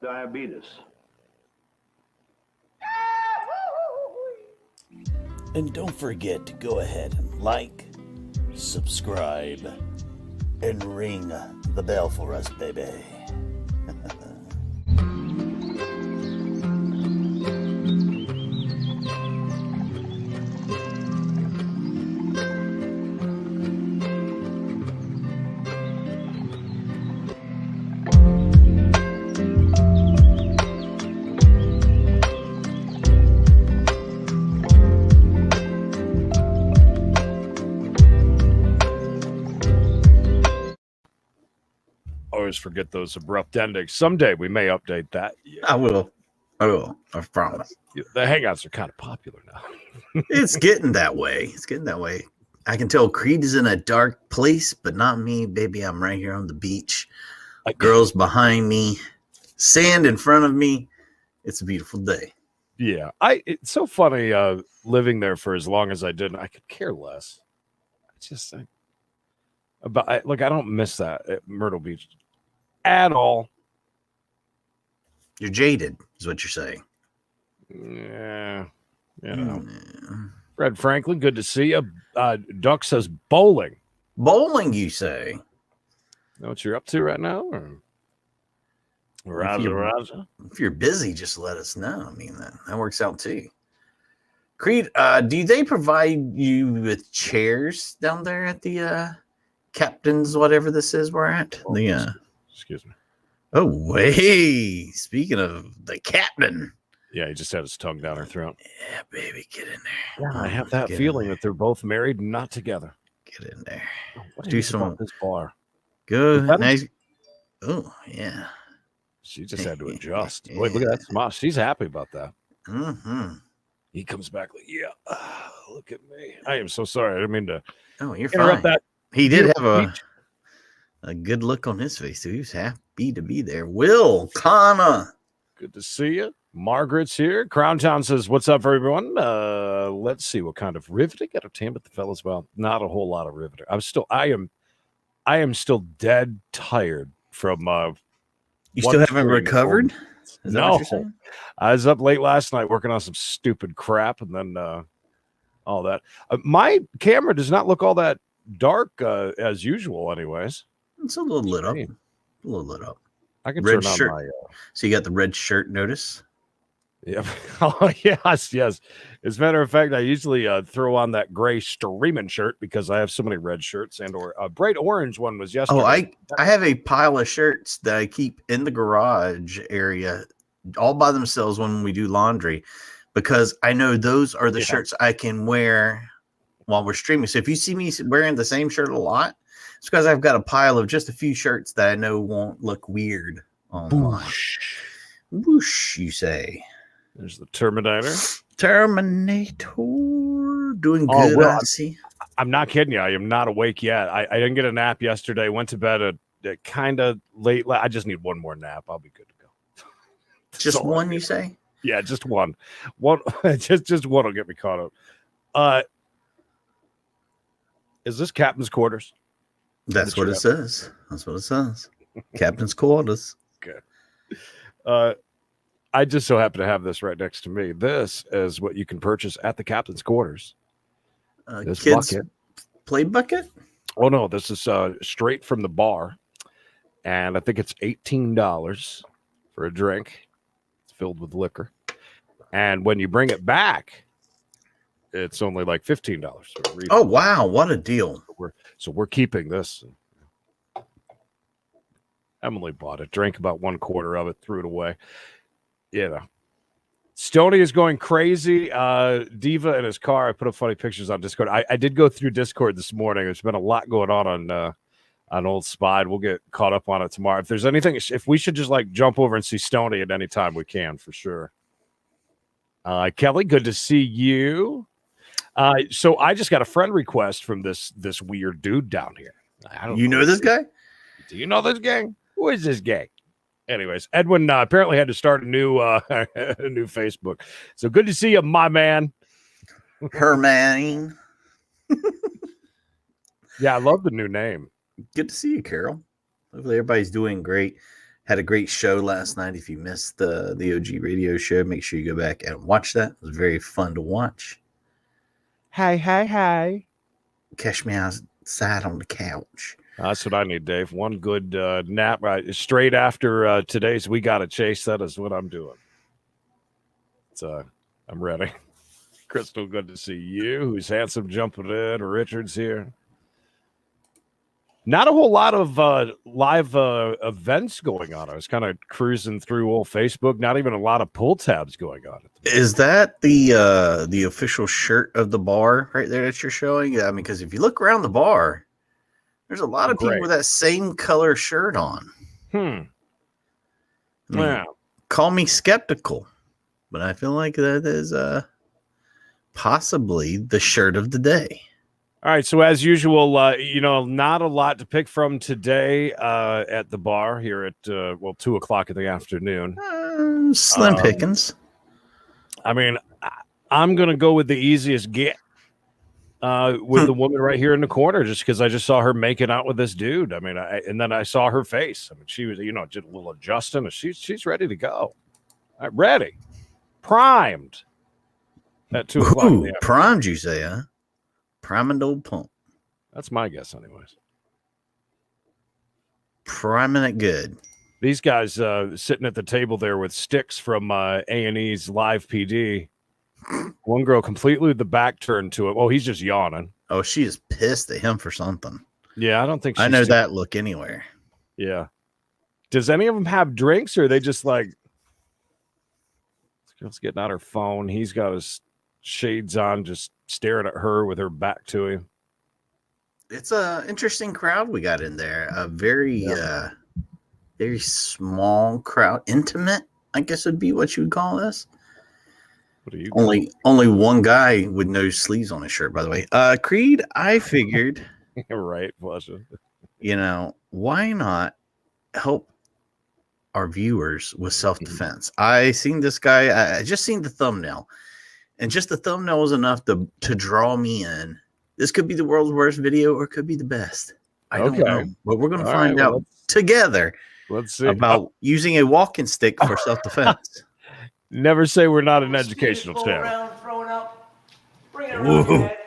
diabetes. And don't forget to go ahead and like, subscribe, and ring the bell for us, baby. Always forget those abrupt endings. Someday we may update that. Yeah. I will. I promise. The Hangouts are kind of popular now. It's getting that way. I can tell Creed is in a dark place, but not me, baby. I'm right here on the beach. Girls behind me, sand in front of me. It's a beautiful day. Yeah, it's so funny living there for as long as I did. I could care less. I don't miss that at Myrtle Beach at all. You're jaded, is what you're saying. Yeah, Fred Franklin, good to see you. Duck says bowling. Bowling, you say? Know what you're up to right now? Or? Raza. If you're busy, just let us know. I mean, that works out too. Creed, do they provide you with chairs down there at the Captain's, whatever this is we're at? Excuse me. Oh, wait. Speaking of the Captain. Yeah, he just had his tongue down her throat. Yeah, baby, get in there. Yeah, I have that feeling that they're both married and not together. Get in there. What do some about this bar? Good. Nice. Oh, yeah. She just had to adjust. Wait, look at that smile. She's happy about that. Mm-hmm. He comes back like, yeah, look at me. I am so sorry. I didn't mean to you're interrupt fine. that. He did have a good look on his face, too. He was happy to be there. Will Connor. Good to see you. Margaret's here. Crown Town says, what's up, everyone? Let's see what kind of riveting entertainment the fellas. Well, not a whole lot of riveting. I am still dead tired from you still haven't recovered? Is that what you're saying? I was up late last night working on some stupid crap, and then all that. My camera does not look all that dark as usual, anyways. It's a little lit up. I can red turn shirt. on my. So you got the red shirt notice? Yeah. Oh, yes. As a matter of fact, I usually throw on that gray streaming shirt because I have so many red shirts, and or a bright orange one was yesterday. Oh, I have a pile of shirts that I keep in the garage area all by themselves when we do laundry, because I know those are the shirts I can wear while we're streaming. So if you see me wearing the same shirt a lot, it's because I've got a pile of just a few shirts that I know won't look weird online. Whoosh, you say. There's the Terminator. Doing good. Well, I'm not kidding you. I am not awake yet. I didn't get a nap yesterday. Went to bed at kind of late. I just need one more nap. I'll be good to go. Just one, you say? Yeah, just one. Just one will get me caught up. Is this Captain's quarters? That's what it says. Captain's quarters. Okay. I just so happen to have this right next to me. This is what you can purchase at the Captain's quarters. This kids bucket. Play bucket? Oh, no. This is straight from the bar. And I think it's $18 for a drink. It's filled with liquor. And when you bring it back, it's only like $15. Oh, wow. What a deal. So we're keeping this. Emily bought it, drank about 1/4 of it, threw it away. Stoney is going crazy. Diva in his car. I put up funny pictures on Discord. I did go through Discord this morning. There's been a lot going on Old Spide. We'll get caught up on it tomorrow. If there's anything, if we should just like jump over and see Stoney at any time, we can for sure. Kelly, good to see you. So I just got a friend request from this weird dude down here. I don't know this guy? Do you know this gang? Who is this gang? Anyways, Edwin apparently had to start a new Facebook. So good to see you, my man. Her man. Yeah, I love the new name. Good to see you, Carol. Hopefully everybody's doing great. Had a great show last night. If you missed the OG radio show, make sure you go back and watch that. It was very fun to watch. Hey. Catch me outside on the couch. That's what I need, Dave. One good nap right straight after today's We Gotta Chase. That is what I'm doing. So I'm ready. Crystal, good to see you. Who's handsome jumping in? Richard's here. Not a whole lot of live events going on. I was kind of cruising through old Facebook. Not even a lot of pull tabs going on. Is that the official shirt of the bar right there that you're showing? I mean, because if you look around the bar, there's a lot of people with that same color shirt on. I mean, call me skeptical, but I feel like that is possibly the shirt of the day. All right, so as usual, not a lot to pick from today at the bar here at 2:00 in the afternoon. Slim pickings. I mean, I'm gonna go with the easiest get with the woman right here in the corner, just because I just saw her making out with this dude. I mean, and then I saw her face. I mean, she was, just a little adjusting, and she's ready to go. Ready, primed at 2:00. Primed, you say, huh? Priming old pump. That's my guess, anyways. Priming it good. These guys sitting at the table there with sticks from A&E's Live PD. One girl completely with the back turned to him. Oh, he's just yawning. Oh, she is pissed at him for something. Yeah, I don't think I know that look anywhere. Yeah. Does any of them have drinks, or are they just like, this girl's getting out her phone. He's got his shades on, just staring at her with her back to him. It's a interesting crowd we got in there. A very very small crowd, intimate, I guess would be what you would call this. What are you only one guy with no sleeves on his shirt, by the way. Creed, I figured right, was it? Why not help our viewers with self-defense? I seen this guy, I just seen the thumbnail. And just the thumbnail was enough to draw me in. This could be the world's worst video, or it could be the best. I don't know. But we're going to find out together. Let's see about using a walking stick for self-defense. Never say we're not an educational channel. Throw it up. Bring it around your head.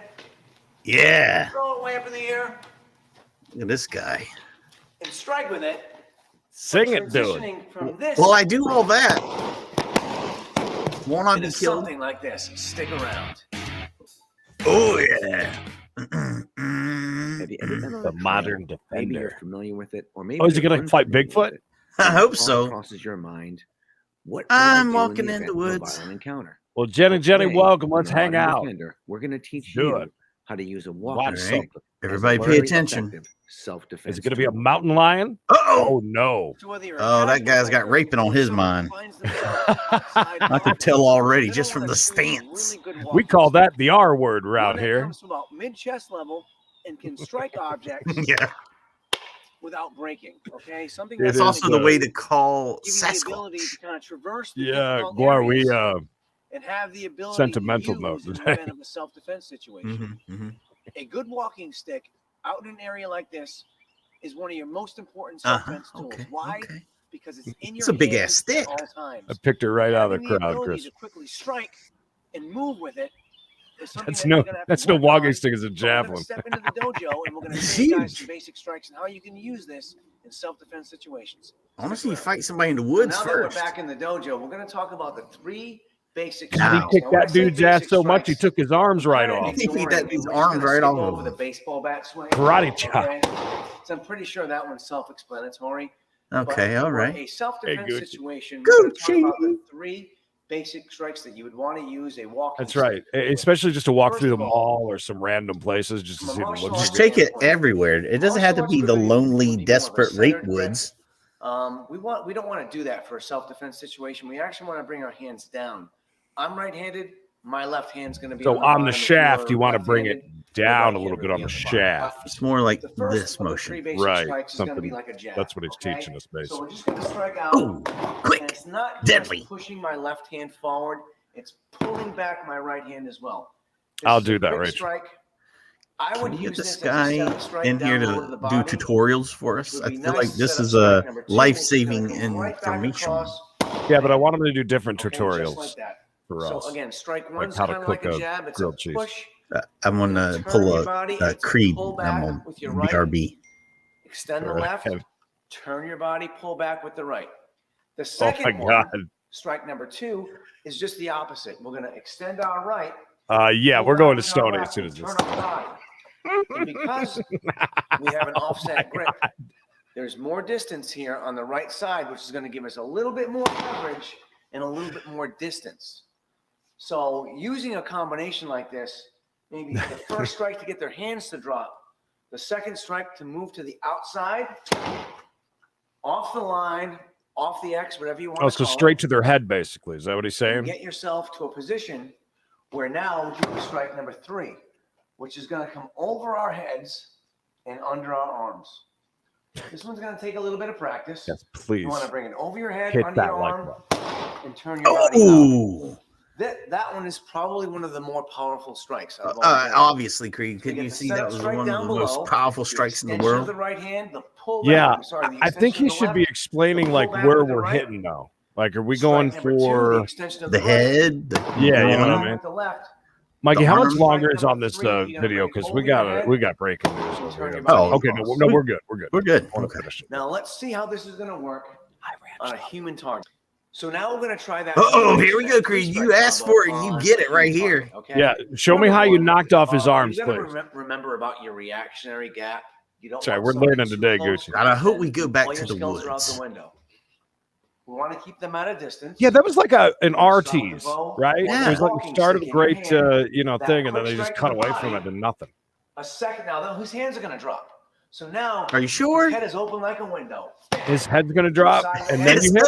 Yeah. Throw it way up in the air. Look at this guy. And strike with it. Sing it, dude. Well, I do all that. Won't I be killed? Something like this. Stick around. Oh yeah. Have you ever been on The modern defender. Maybe you're familiar with it, or maybe is he going to fight Bigfoot? I hope so. Crosses your mind. What I'm walking in the woods. Encounter. Well, Jenny, welcome. Let's hang out. We're going to teach you how to use a walking stick. Everybody pay attention. Self-defense. Is it going to be a mountain lion? Oh no. Oh, that guy's got raping on his mind. I could tell already just from the stance. We call that the R word around here. Comes from about mid-chest level and can strike objects without breaking. Okay, something that's also the way to call Sasquatch. The ability to kind of traverse the boy, we and have the ability sentimental to note use today. in the event of a self-defense situation. A good walking stick out in an area like this is one of your most important self-defense tools. Why? Because it's in your It's a big ass stick. at all times. I picked her right out of the Having crowd, ability Chris. to quickly strike and move with it. That's no walking stick, is a javelin. Step into the dojo and we're going to show you guys some basic strikes and how you can use this in self-defense situations. Honestly, you fight somebody in the woods now first. That we're back in the dojo, we're going to talk about the 3 basic He strikes. kicked that dude's ass so much he took his arms right off. He beat that dude's arms right off. With a baseball bat swing. Karate chop. Okay? So I'm pretty sure that one's self-explanatory. Okay, all right. A self-defense situation. Go, we're going to talk about the 3 basic strikes that you would want to use a walking That's right. Especially just to walk through the mall or some random places just to see the look. Just take it everywhere. It doesn't have to be the lonely, desperate rape woods. We don't want to do that for a self-defense situation. We actually want to bring our hands down. I'm right-handed. My left hand's going to be on the shaft. You want to bring it down a little bit on the shaft. It's more like this motion, right? Something. That's what he's teaching us, basically. So we're just going to strike out. Ooh, quick, and it's not deadly. Just pushing my left hand forward. It's pulling back my right hand as well. I'll do that, Rachel. I Can would we get use this this guy as a 7-strike in here down to low to the do body, tutorials for us? which I would be feel nice like this set up is strike a number 2, life-saving which is gonna come right back information. across. Yeah, but I want him to do different Okay, just tutorials like that. for So us. again, strike Like one's how to kind of cook like a a jab. It's a grilled cheese. push. I'm You're gonna turn pull your a, body, a and it's a Creed. pull I'm back on with your right. BRB. Extend the left. Turn your body, pull back with the right. The Oh second my one, God. strike number 2, is just the opposite. We're going to extend our right. Yeah, pull we're back going to with our Stony as left, soon and as turn this. our body. And because we have an offset grip, there's more distance here on the right side, which is going to give us a little bit more coverage and a little bit more distance. So using a combination like this, maybe the first strike to get their hands to drop, the second strike to move to the outside, off the line, off the X, whatever you want to so call straight it, to their head, basically. Is that what he's saying? get yourself to a position where now we do strike number 3, which is going to come over our heads and under our arms. This one's going to take a little bit of practice. Yes, please. You want to bring it over your head, Hit under that your like arm, and turn your body out. Oh, That one is probably one of the more powerful strikes. Out of all the obviously, Creed. So Can get you the see that setup was strike one of down the most below, powerful your strikes in the extension of world? the right hand, the pull Yeah, back. Sorry, the I think extension he of the should be left, explaining the like pull back where with the we're right. hitting now. Like, are we Strike going number 2, the for extension of The the right, head. Yeah, you know what I arm, mean? with the left. Mikey, the how much arm. longer is Strike on this number 3, you're gonna video? bring it Because over your head we got breaking news and over turn here. your body Oh, Okay, across. no, we're good. We're good. We're good. I want to Okay. finish it. Now let's see how this is going to work on a human target. So now we're going to try that. Oh, here we go, Creed. You asked for it and you get it right here. Okay. Yeah, show me how you knocked off his arms, You please. got to remember about your reactionary gap. You don't. Sorry, want we're somebody learning too today, close, Gucci. God, I hope we and go back all to your the skills are out woods. the window. We want to keep them at a distance. Yeah, that was like an Stop the Artie's, bow, right? Yeah. It was like walking it started a stick in your great, hand, that thing, and then quick they just strike to cut the away from body. it to nothing. A second now, his hands are going to drop. So now, Are you sure? his head is open like a window. His head's gonna drop, and then His you hit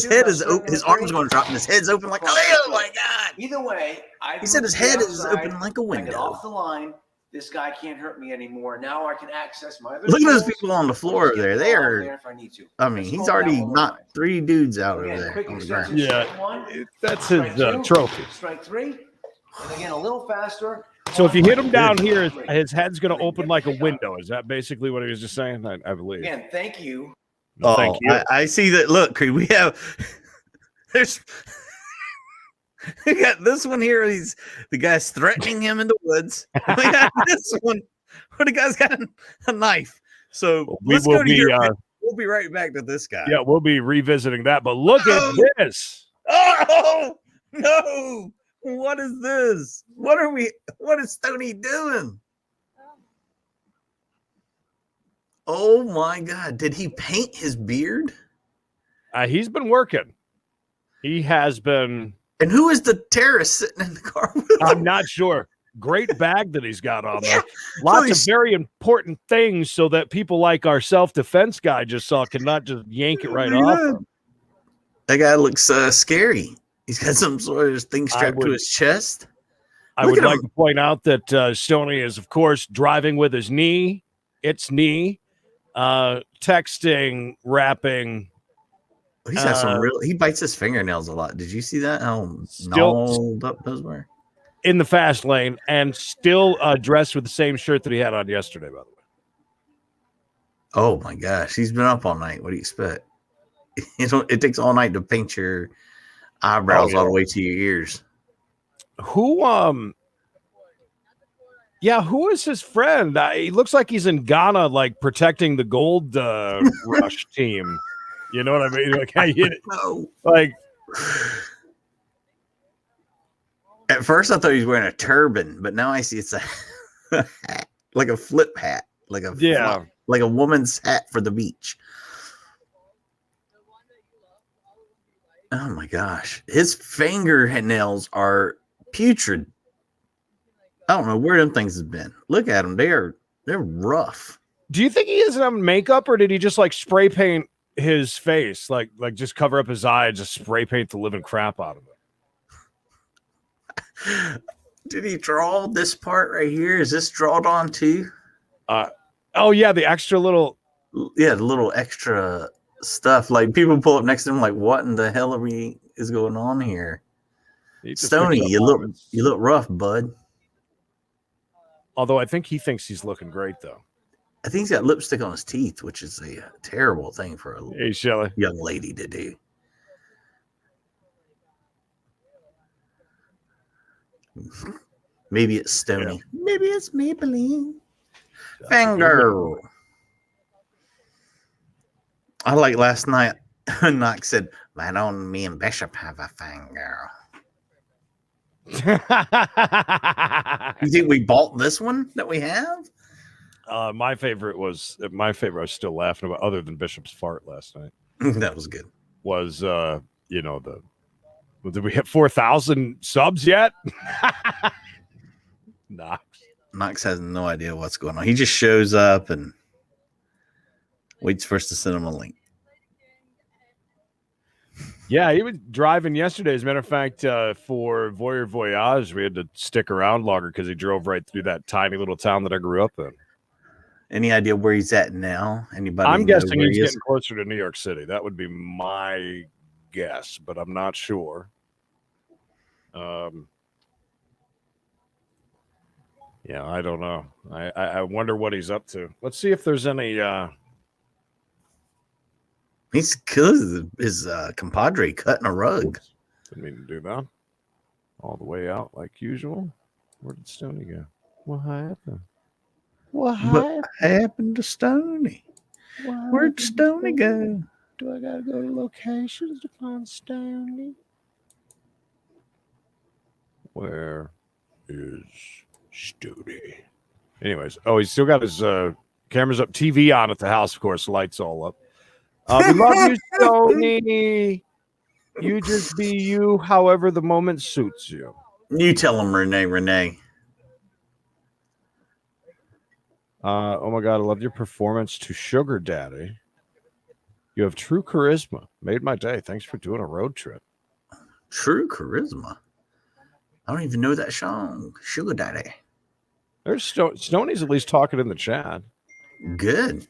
him. head is open. His arm's going to drop, and his head's open like. Oh my God! Either way, I. He said his head is open like a I get window. off the line. This guy can't hurt me anymore. Now I can access my other. Look at those skills. people on the floor over there. They I'll are. there if I need to. I mean, Let's he's roll that already one more knocked time. 3 dudes out Again, over there quick on the extension, ground. Yeah, strike 1, that's his strike 2, trophy. Strike 3, and again a little faster. So if you hit him down here, Three. his head's gonna open like a window. Is that basically what he was just saying? I believe. Again, thank you. No, thank you. I see that. Look, Creed, we have. There's. We got this one here. The guy's threatening him in the woods. We got this one where the guy's got a knife. So We let's will go to be, your. We'll be right back to this guy. Yeah, we'll be revisiting that. But look at this. Oh no! What is this? What is Stoney doing? Oh my God! Did he paint his beard? He's been working. He has been. And who is the terrorist sitting in the car with him? I'm not sure. Great bag that he's got on there. Yeah. Lots of very important things so that people like our self-defense guy just saw cannot just yank it right off. Him. That guy looks scary. He's got some sort of thing strapped to his chest. I would like to point out that Stoney is, of course, driving with his knee. It's knee. Texting, rapping. He's got some real. He bites his fingernails a lot. Did you see that? How gnarled up those were? In the fast lane, and still dressed with the same shirt that he had on yesterday, by the way. Oh my gosh, he's been up all night. What do you expect? It takes all night to paint your eyebrows all the way to your ears. Who who is his friend? He looks like he's in Ghana, like protecting the gold rush team. You know what I mean? Like, like. At first, I thought he was wearing a turban, but now I see it's a hat, like a flip hat, like a woman's hat for the beach. Oh my gosh, his fingernails are putrid. I don't know where them things have been. Look at them; they're rough. Do you think he isn't on makeup, or did he just like spray paint his face, like just cover up his eye and just spray paint the living crap out of it? Did he draw this part right here? Is this drawn on too? Oh yeah, the extra little. Yeah, the little extra stuff. Like people pull up next to him, like, what in the hell is going on here? Stoney, you look rough, bud. Although I think he thinks he's looking great, though. I think he's got lipstick on his teeth, which is a terrible thing for a Hey, Shelly. young lady to do. Maybe it's Stony. Yeah. Maybe it's Maybelline. Fangirl. I like last night. Knox said, "Why don't me and Bishop have a fangirl?" You think we bought this one that we have? My favorite I was still laughing about, other than Bishop's fart last night, That was good. was did we hit 4,000 subs yet? Knox has no idea what's going on. He just shows up and waits for us to send him a link. Yeah, he was driving yesterday. As a matter of fact, for Voyage, we had to stick around longer because he drove right through that tiny little town that I grew up in. Any idea where he's at now? Anybody? I'm know guessing where he's he is? getting closer to New York City. That would be my guess, but I'm not sure. Yeah, I don't know. I wonder what he's up to. Let's see if there's any. He's killed his compadre cutting a rug. Didn't mean to do that. All the way out like usual. Where did Stoney go? What happened? What happened to Stoney? Where'd Stoney go? Do I gotta go to locations to find Stoney? Where is Stoney? Anyways, he's still got his cameras up, TV on at the house, of course, lights all up. We love you, Stoney. You just be you, however the moment suits you. You tell him, Renee. Oh my God, I love your performance to Sugar Daddy. You have true charisma. Made my day. Thanks for doing a road trip. True charisma. I don't even know that song. Sugar Daddy. There's Stoney's at least talking in the chat. Good.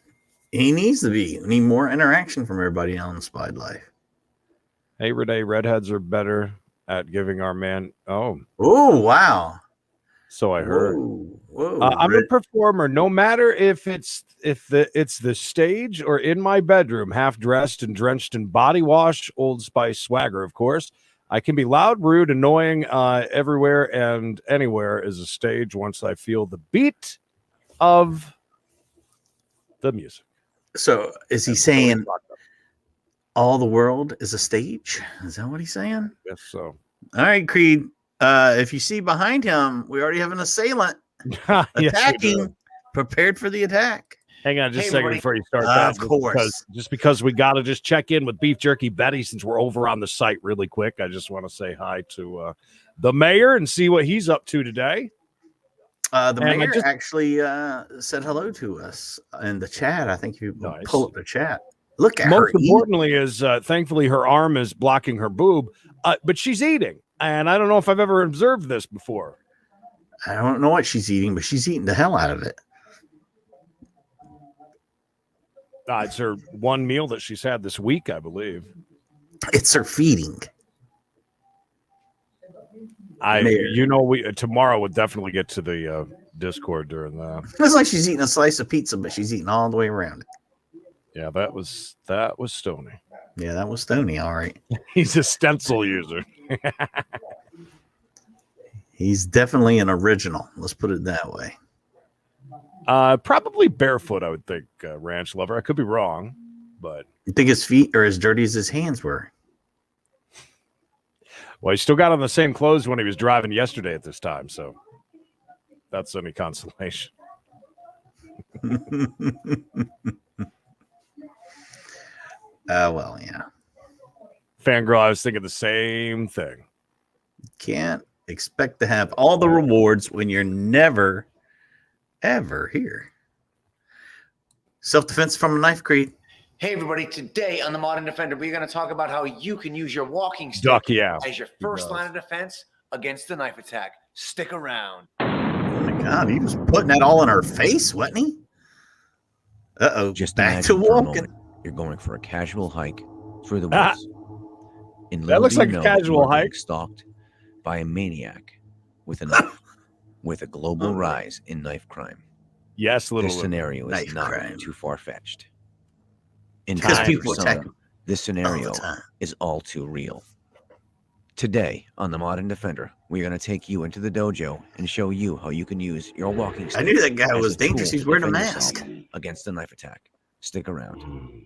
He needs to be. We need more interaction from everybody on Spied Life. Hey, Renee, redheads are better at giving our man. Oh, wow. So I heard. Whoa. I'm a performer, no matter if it's the stage or in my bedroom, half dressed and drenched in body wash, Old Spice swagger, of course. I can be loud, rude, annoying everywhere and anywhere is a stage once I feel the beat of the music. So is he saying all the world is a stage? Is that what he's saying? Yes, so. All right, Creed. If you see behind him, we already have an assailant attacking, prepared for the attack. Hang on just a second before you start that. Of course. Just because we got to just check in with Beef Jerky Betty since we're over on the site really quick. I just want to say hi to the mayor and see what he's up to today. The mayor actually said hello to us in the chat. I think you pull up the chat. Look at her. Most importantly is thankfully her arm is blocking her boob, but she's eating. And I don't know if I've ever observed this before. I don't know what she's eating, but she's eating the hell out of it. It's her one meal that she's had this week, I believe. It's her feeding. Tomorrow we'll definitely get to the Discord during that. It's like she's eating a slice of pizza, but she's eating all the way around it. Yeah, that was Stoney. Yeah, that was Stoney. All right. He's a stencil user. He's definitely an original. Let's put it that way. Probably barefoot, I would think, Ranch Lover. I could be wrong, but you think his feet are as dirty as his hands were? Well, he still got on the same clothes when he was driving yesterday at this time, so that's any consolation. Well, yeah. Fangirl, I was thinking the same thing. Can't expect to have all the rewards when you're never, ever here. Self-defense from a knife, Creed. Hey, everybody. Today on The Modern Defender, we're going to talk about how you can use your walking stick as your first line of defense against the knife attack. Stick around. Oh, my God. He was putting that all in her face, wasn't he? Uh-oh. Just back to walking. You're going for a casual hike through the woods. That looks like a casual hike. Stalked by a maniac with a knife. With a global rise in knife crime, Yes, little this scenario Knife is not crime. too far-fetched. In Because fact, people for attack some, this scenario all the time. is all too real. Today on The Modern Defender, we're going to take you into the dojo and show you how you can use your walking stick. I knew that guy as was a tool dangerous. He's to wearing a defend yourself mask. against a knife attack. Stick around.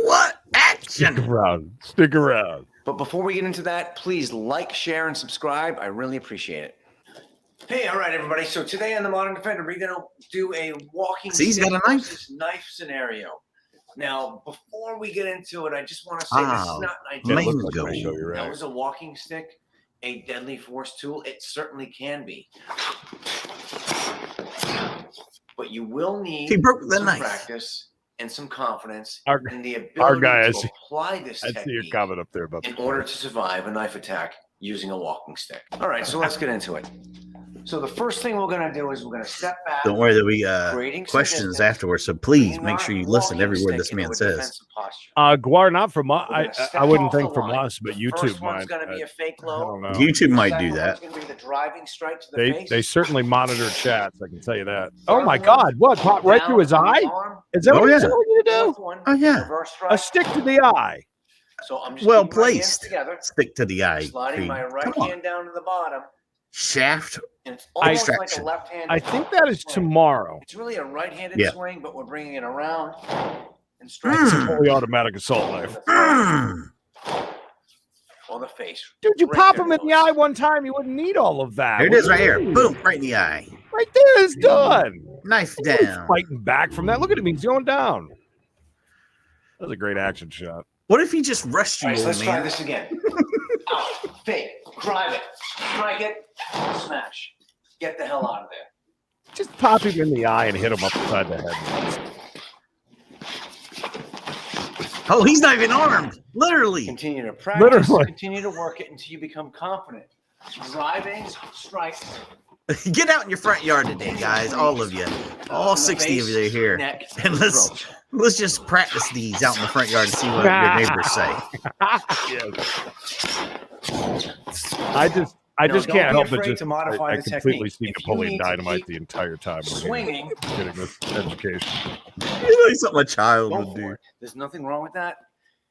What Stick action? around. Stick around. But before we get into that, please like, share, and subscribe. I really appreciate it. Hey, all right, everybody. So today on The Modern Defender, we're going to do a walking See, he's got stick a knife. versus knife scenario. Now, before we get into it, I just want to say this is Wow. not an Yeah, it ideal looks like Mango. a show, situation. you're Now, right. is a walking stick a deadly force tool? It certainly can be. But you will need He broke the some knife. practice and some confidence Our- in the our ability guy, to I see- apply this I see your technique comment up there about in the order to survive a knife attack using a walking stick. All right, so let's get into it. So the first thing we're going to do is we're going to step back. Don't worry that we creating some questions distance, afterwards. So please bringing make our sure you listen to walking every word stick this into man a says. defensive posture. Guar, not from We're gonna I step wouldn't off the think from line. us, but The YouTube first one's might. going to be a fake I low. don't know. YouTube The might second do that. one's going to be the driving strike to the They face. certainly monitor chats. I can tell you that. Third Oh my one, God! What popped right down through his on the eye? arm. Is that Oh, what he's yeah. telling you to Fourth do? one, Oh, yeah. reverse A strike. stick to the eye. So I'm just Well keeping my hands placed. together, Stick to the eye. sliding Creed. my right Come on. hand down to the bottom, Shaft. and it's almost like a Extraction. left-handed. I think that is swing. tomorrow. It's really a right-handed Yeah. swing, but we're bringing it around and It's a striking fully automatic assault knife. the throat Mm. or the face. Dude, you Right pop there, him in the Louis. eye one time, you wouldn't need all of that. There it What is do right you here. mean? Boom. Right in the eye. Right there is done. Knife Nobody's down. fighting back from that. Look at him. He's going down. That was a great action shot. What if he just rushed All you, right, so old let's try man? this again. Out, fake, drive it, strike it, smash. Get the hell out of there. Just pop him in the eye and hit him upside the head. Oh, he's not even armed. Literally. Continue to practice. Literally. Continue to work it until you become confident. Driving, strike. Get out in your front yard today, guys. All of you. All 60 of you are here. Neck, And throat. let's just practice these out in the front yard and see what your neighbors say. Yes. I No, just don't can't be help but afraid just to modify I the completely technique. see If you Napoleon need to Dynamite keep the entire time. swinging, Getting this education. You know, something a child go would for do. it. There's nothing wrong with that.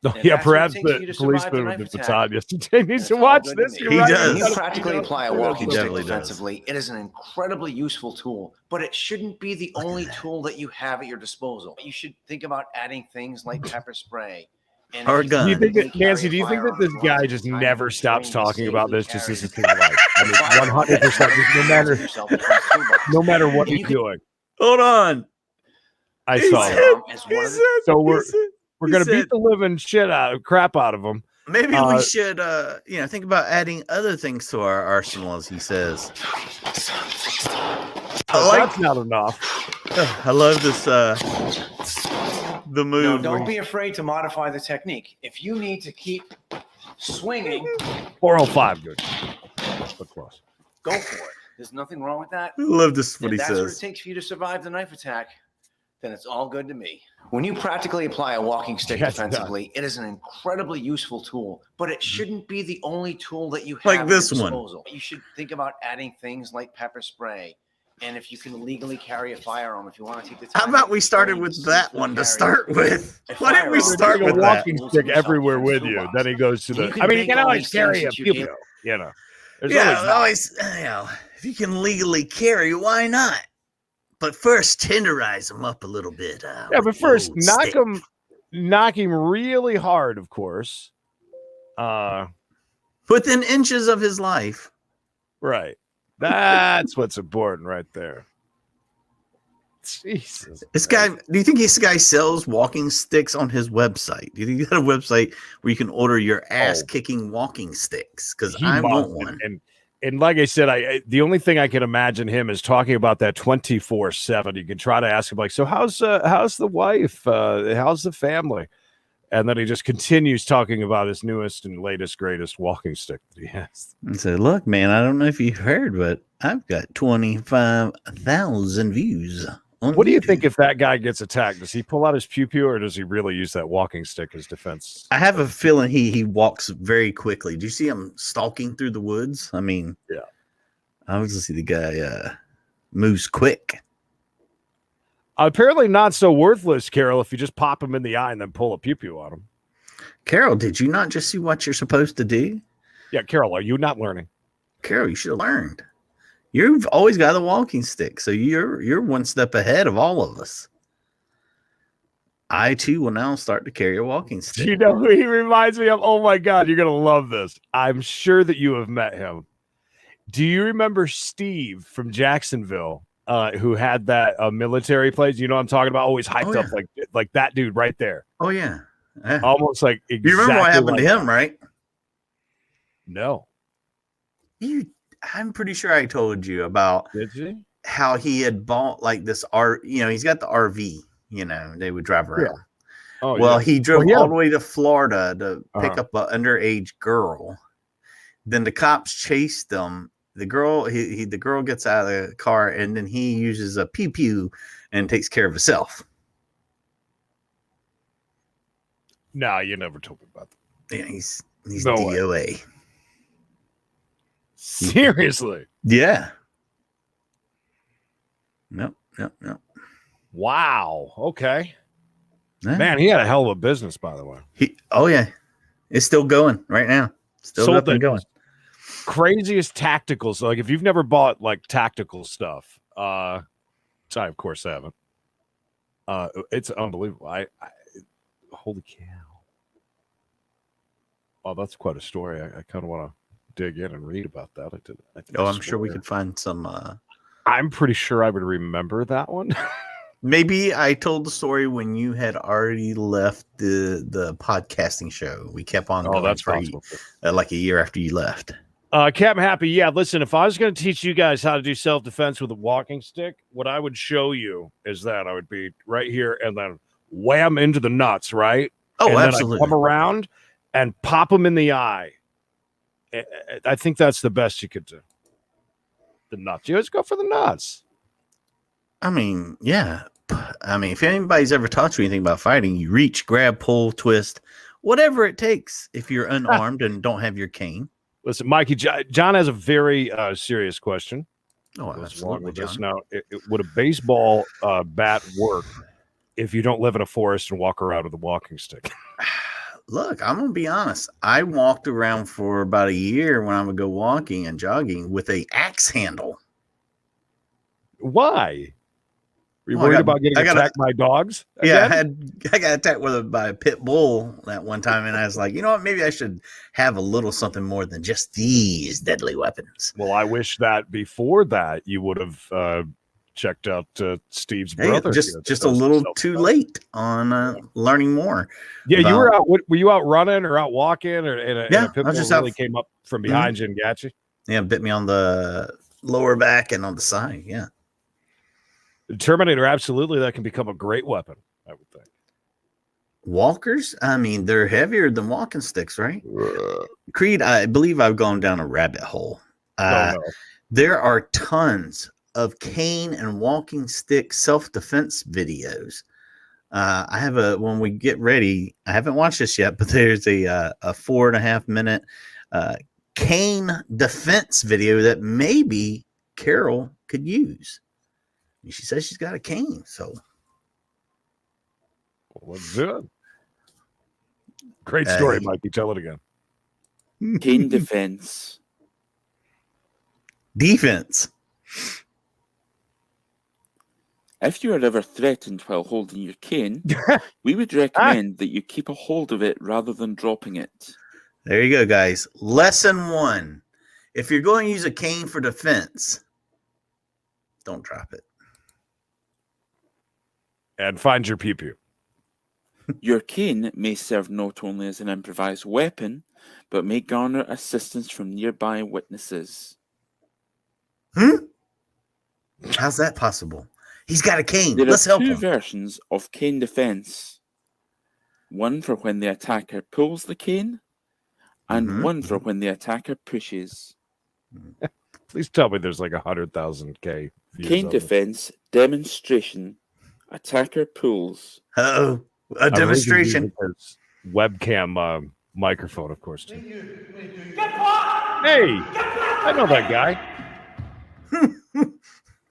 No, And yeah, that's what it perhaps takes for the you to survive the policeman knife with the attack. baton yesterday needs It's to all watch good to this. me. You're He right. does. When you Yes. practically apply a walking He stick definitely does. defensively, it is an incredibly useful tool, but it shouldn't be the only tool that you have at your disposal. You should think about adding things like pepper spray. And Or if a gun. Do you think legally that, Nancy, carry do you a think that firearm, this you want guy to just time never and stops train to talking about safely this just carry as his life? I mean, firearm. 100%, just no matter what And you he's can- doing. Hold on. I He saw said- it. firearm as He one of the- said- So he we're said- we're he gonna said- beat the living crap out of him. Maybe Uh, we should, think about adding other things to our arsenal, as he says. Oh, like- that's not enough. I love this, the No, move. don't be afraid to modify the technique. If you need to keep swinging, 405, good. But close. go for it. There's nothing wrong with that. I love this, what If he that's what it says. takes for you to survive the knife attack, then it's all good to me. When you practically apply a walking stick Yes, defensively, it is an incredibly useful tool, but it shouldn't be the only tool that you have Like at this your one. disposal. You should think about adding things like pepper spray. And if you can legally carry a firearm, if you want to take the time. How about we to started train with to that safely one to carry start with? a Why didn't we firearm. start Bring with a that? walking Tools stick in yourself everywhere from with the you. toolbox. Then he goes to And you the. can I mean, he make can all always these carry things a that you pew need. pew. You know, there's Yeah, always that. always, if you can legally carry, why not? But first, tenderize them up a little bit. Yeah, with but the first, old knock stick. him really hard, of course. Within inches of his life. Right. That's what's important right there. Jesus. This guy, do you think this guy sells walking sticks on his website? Do you think he's got a website where you can order your ass kicking walking sticks? Because He I want must. one. And like I said, the only thing I can imagine him is talking about that 24/7. You can try to ask him like, so how's the wife? How's the family? And then he just continues talking about his newest and latest, greatest walking stick that he has. And say, look, man, I don't know if you've heard, but I've got 25,000 views. On What do you YouTube. think if that guy gets attacked? Does he pull out his pew-pew or does he really use that walking stick as defense? I have a feeling he walks very quickly. Do you see him stalking through the woods? I mean, Yeah. Obviously, the guy moves quick. Apparently not so worthless, Carol, if you just pop him in the eye and then pull a pew-pew on him. Carol, did you not just see what you're supposed to do? Yeah, Carol, are you not learning? Carol, you should have learned. You've always got a walking stick, so you're one step ahead of all of us. I too will now start to carry a walking stick. Do you know who he reminds me of? Oh my God, you're gonna love this. I'm sure that you have met him. Do you remember Steve from Jacksonville, who had that military place? You know what I'm talking about? Always hyped up like that dude right there. Oh yeah. Yeah. Almost like exactly. You remember what happened like to him, that. right? No. I'm pretty sure I told you about Did you? how he had bought like this he's got the RV, they would drive around. Yeah. Oh, well, yeah. he drove all the way to Florida to pick up an underage girl. Then the cops chased them. The girl, the girl gets out of the car, and then he uses a pew-pew and takes care of himself. No, you never told me about that. Yeah, he's No DOA. way. Seriously? Yeah. Nope. Wow. Okay. Yeah. Man, he had a hell of a business, by the way. Oh yeah, it's still going right now. Still Sold up and the going. Craziest tactical. So, like, if you've never bought like tactical stuff, I of course haven't. It's unbelievable. I holy cow. Oh, that's quite a story. I kind of want to dig in and read about that. I think I'm sure we could find some. I'm pretty sure I would remember that one. Maybe I told the story when you had already left the podcasting show. We kept on going that's for possible. like a year after you left. Captain Happy, yeah, listen, if I was going to teach you guys how to do self-defense with a walking stick, what I would show you is that I would be right here and then wham into the nuts, right? Oh, and absolutely. Then I come around and pop them in the eye. I think that's the best you could do. The nuts. You always go for the nuts. I mean, yeah. I mean, if anybody's ever taught you anything about fighting, you reach, grab, pull, twist, whatever it takes if you're unarmed and don't have your cane. Listen, Mikey, John has a very serious question. Oh, absolutely, John. Now, would a baseball bat work if you don't live in a forest and walk around with a walking stick? Look, I'm going to be honest. I walked around for about a year when I would go walking and jogging with a axe handle. Why? Were you worried about getting attacked by dogs? Yeah, again? I got attacked by a pit bull that one time, and I was like, you know what? Maybe I should have a little something more than just these deadly weapons. Well, I wish that before that you would have checked out Steve's brother. Just a little too late on learning more. Yeah, you were out. Were you out running or out walking, or and a pit bull really came up from behind you and got you? Yeah, bit me on the lower back and on the side. Yeah. Terminator, absolutely, that can become a great weapon, I would think. Walkers, I mean, they're heavier than walking sticks, right? Creed, I believe I've gone down a rabbit hole. No. There are tons of cane and walking stick self-defense videos. I have when we get ready, I haven't watched this yet, but there's a 4.5 minute cane defense video that maybe Carol could use. She says she's got a cane, so let's do it. Great story, Mikey. Tell it again. Cane defense. Defense. If you are ever threatened while holding your cane, we would recommend that you keep a hold of it rather than dropping it. There you go, guys. Lesson 1. If you're going to use a cane for defense, don't drop it. And find your pew-pew. Your cane may serve not only as an improvised weapon, but may garner assistance from nearby witnesses. How's that possible? He's got a cane. There Let's are help two him. versions of cane defense. One for when the attacker pulls the cane, and one for when the attacker pushes. Please tell me there's like 100,000 K views Cane on this. defense demonstration. Attacker pulls. Uh-oh. A demonstration. Webcam microphone, of course. Too. Hey, I know that guy.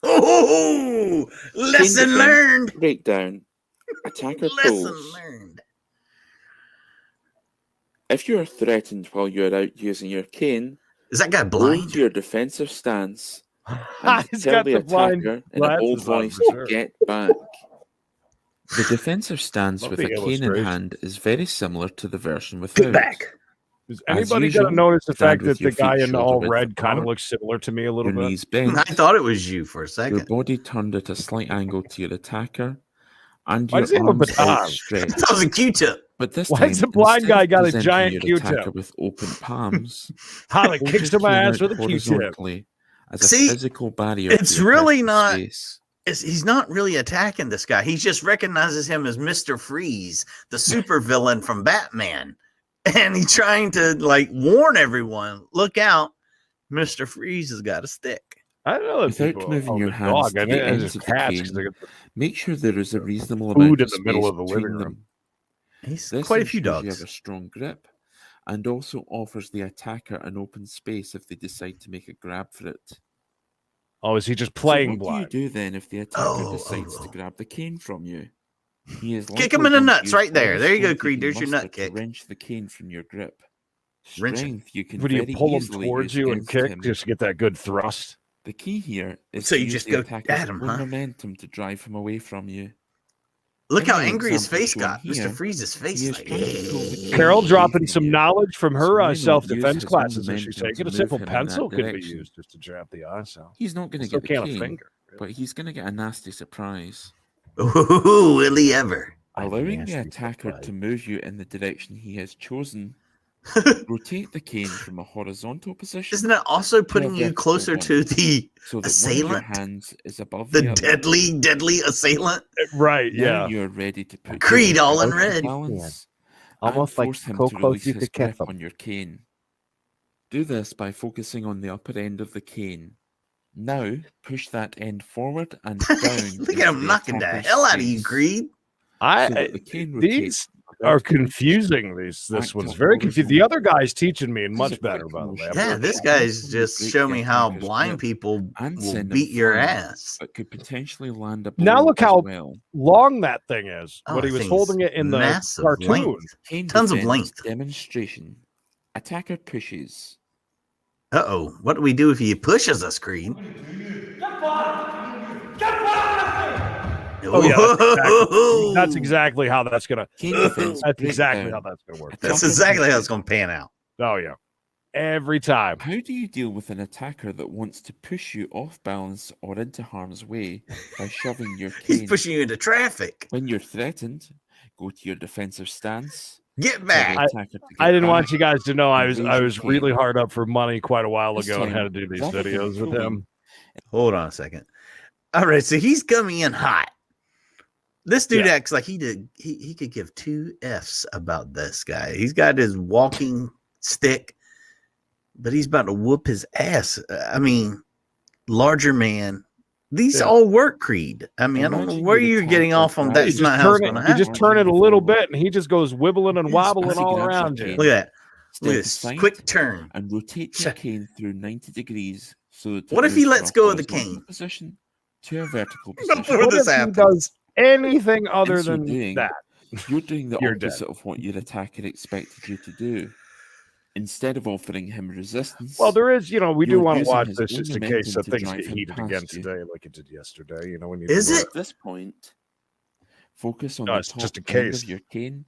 Oh, lesson defense learned. Breakdown. Attacker Lesson pulls. learned. If you are threatened while you're out using your cane, Is that guy hold blind? your defensive stance and He's tell got the the blind attacker in a bold glasses on, voice for to sure. get back. The defensive stance Love with the a cane in illustration. hand is very similar to the version without. Get back. Is As anybody usual, gonna notice the stand fact with that your the guy feet in shoulder all width red kind of apart, looks similar to me a little your bit? knees bent, I thought it was you for a your second. body turned at a slight angle to your attacker, and Why your does he have a arms baton? outstretched. That was a Q-tip. But this Why time, has the blind instead guy of got a presenting giant your Q-tip? attacker with open palms, Holly hold kicks your to my cane ass out with a Q-tip. horizontally as a See, physical barrier it's to your really personal not- space. He's not really attacking this guy. He just recognizes him as Mr. Freeze, the super villain from Batman. And he's trying to like warn everyone, look out, Mr. Freeze has got a stick. I don't know that Without people moving own your a hands dog. to I the know ends it's of the cats 'cause cane, they get the make sure there is a reasonable food amount in of the middle space of the between living room. them. He's This quite a few ensures you have dogs. a strong grip and also offers the attacker an open space if they decide to make a grab for it. Oh, is he just So playing what blind? do you do then if the attacker Oh, decides oh, to oh. grab the cane from you? He is Kick him likely in the going to nuts use right all there. the There you go, strength he Creed. can There's your muster nut to kick. wrench the cane from your grip. Wrench it. Strength you can Would you very pull him easily towards use you and against kick him. just to get that good thrust? The key here is So to you use just the go attacker's at him, own huh? momentum to drive him away from you. Look In how the angry his example face shown got. here, Mr. Freeze's face he is is like, trying to pull the "Hey." cane Carol away dropping from some you. knowledge from So her why not use self-defense his own classes that she's momentum taking. to A simple move him in that pencil could be direction? used just to jab the eyes out. He's not going to Still get the can't a cane, finger. but he's going to get a nasty surprise. Ooh, will he ever? Allowing the nasty attacker surprise. to move you in the direction he has chosen, rotate the cane from a horizontal position Isn't that also to a putting you vertical closer one, to the so that one of your assailant? hands is above The the other. deadly assailant? Right, Now yeah. you're ready to put Creed your all in foot on red. balance Almost and like force him so to close release you his could kiss grip him. on your cane. Do this by focusing on the upper end of the cane. Now push that end forward and down. Look into at him the knocking the attacker's hell out of you, face, Creed. so that the cane rotates These are vertically. confusing. This Act one's up very confusing. The other horizontally. guy's teaching me and This is much a better, quick by the way. motion. Yeah, But this it guy's also just break show the me how attacker's blind grip people and will send them beat your flying, ass. but could potentially land a Now blow look as how well. long that thing is. Oh, When he that was thing's holding it in the massive cartoon. length. Cane Tons of defense length. demonstration. Attacker pushes. Uh-oh. What do we do if he pushes us, Creed? Oh yeah, that's Whoa. exactly how that's gonna. Cane defense That's exactly how breakdown. that's gonna work. That's Attacker exactly how pushes. it's going to pan out. Oh yeah, every time. How do you deal with an attacker that wants to push you off balance or into harm's way by shoving your cane? He's pushing you into traffic. When you're threatened, go to your defensive stance. Get Tell the back. attacker to I get didn't back. want you guys to know I and was raise I your was really cane. hard up for money quite a while This ago and had to time, do these rather than videos with pulling, him. Hold on a second. All right, so he's coming in hot. This dude Yeah. acts like he could give two F's about this guy. He's got his walking stick, but he's about to whoop his ass. I mean, larger man. These Yeah. all work, Creed. I mean, I don't know Imagine where your you're getting attacker off on grabs that's You you not just how it's turn going to it. You happen. just turn it a Marching little forward. bit, and he just goes wibbling and Yes, wobbling as he all grabs your around you. cane. Look at that. Step Look at this aside quick turn. and rotate your cane through 90 degrees so that it What if he moves from lets a go of the horizontal cane? position to a vertical Before position. What this if he happens. does anything other In so than doing, that? you're doing the You're dead. opposite of what your attacker expected you to do. Instead of offering him resistance, Well, there is, we do You're want to using watch his this own just in case momentum that to things drive get him heated again past you. today, like it did yesterday. When you Is do it? At this point, focus on No, the it's top just a end case. of your cane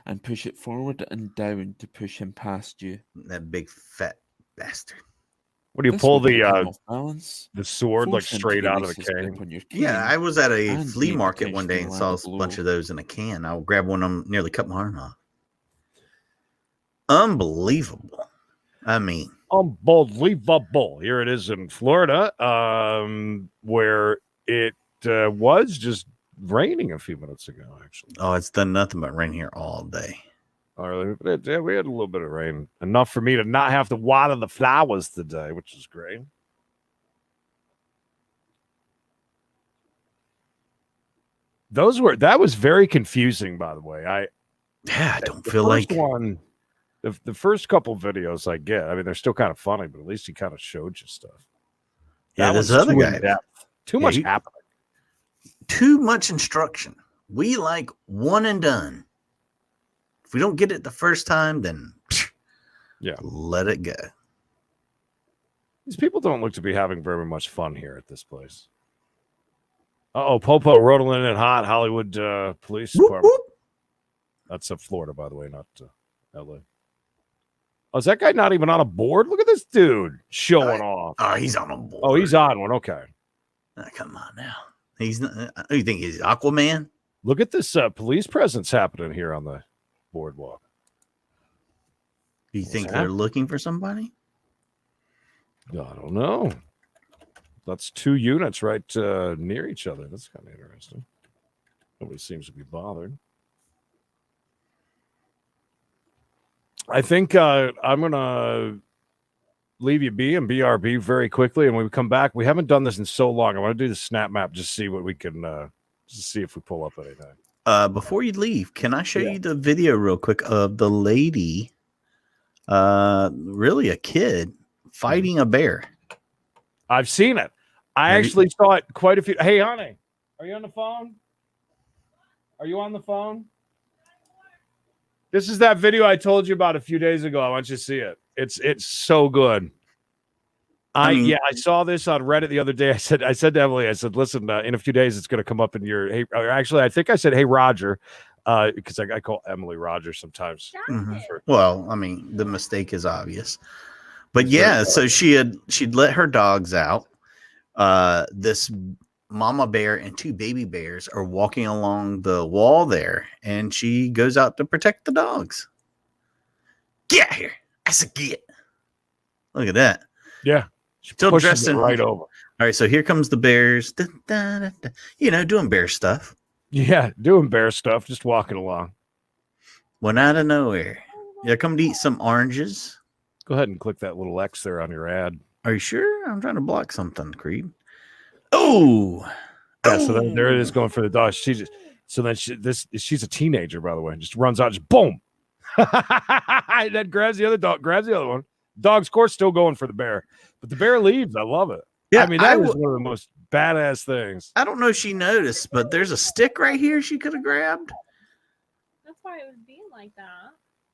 and push it forward and down to push him past you. That big fat bastard. What do you This pull will get him the off balance, sword like force him to straight out of the release his grip cane? on your cane, Yeah, I was at a and flea may market one day potentially and land saw a a bunch blow. of those in a can. I'll grab one of them, nearly cut my arm off. Unbelievable. I mean, Unbelievable. Here it is in Florida, where it was just raining a few minutes ago, actually. oh, it's done nothing but rain here all day. Yeah, we had a little bit of rain, enough for me to not have to water the flowers today, which is great. That was very confusing, by the way. Yeah, I don't The feel first like one, the first couple videos I get, I mean, they're still kind of funny, but at least he kind of showed you stuff. Yeah, That this one's other too guy. in-depth. Too Yeah, much he- happening. Too much instruction. We like one and done. If we don't get it the first time, then Yeah. let it go. These people don't look to be having very much fun here at this place. Popo rolling in hot Hollywood Police Whoop, Department. whoop. That's Florida, by the way, not LA. Oh, is that guy not even on a board? Look at this dude showing off. Oh, he's on a board. Oh, he's on one. Okay. Come on now. He's not. You think he's Aquaman? Look at this police presence happening here on the boardwalk. Do you What's think that? they're looking for somebody? I don't know. That's 2 units right near each other. That's kind of interesting. Nobody seems to be bothered. I think I'm going to leave you be and BRB very quickly. And when we come back, we haven't done this in so long. I want to do the snap map, just see what we can, just see if we pull up anything. Before you leave, can I show you the video real quick of the lady, really a kid, fighting a bear? I've seen it. I actually saw it quite a few. Hey, honey, are you on the phone? Are you on the phone? This is that video I told you about a few days ago. I want you to see it. It's so good. I saw this on Reddit the other day. I said to Emily, I said, listen, in a few days it's going to come up in your. Hey, actually, I think I said, hey Roger, because I call Emily Roger sometimes. Well, I mean, the mistake is obvious, but yeah. So she'd let her dogs out. This mama bear and 2 baby bears are walking along the wall there, and she goes out to protect the dogs. Get out here! That's a get. Look at that. Yeah, she Still pushes dressed it in right over. All right, so here comes the bears. Da, da, da, da. You know, doing bear stuff. Yeah, doing bear stuff, just walking along. Went out of nowhere. Yeah, come to eat some oranges. Go ahead and click that little X there on your ad. Are you sure? I'm trying to block something, Creed. Oh, Yeah, so then there it is going for the dog. She's a teenager, by the way. Just runs out, just boom. Then grabs the other dog, grabs the other one. Dog's of course still going for the bear, but the bear leaves. I love it. Yeah, I mean that is one of the most badass things. I don't know if she noticed, but there's a stick right here she could have grabbed. That's why it was being like that.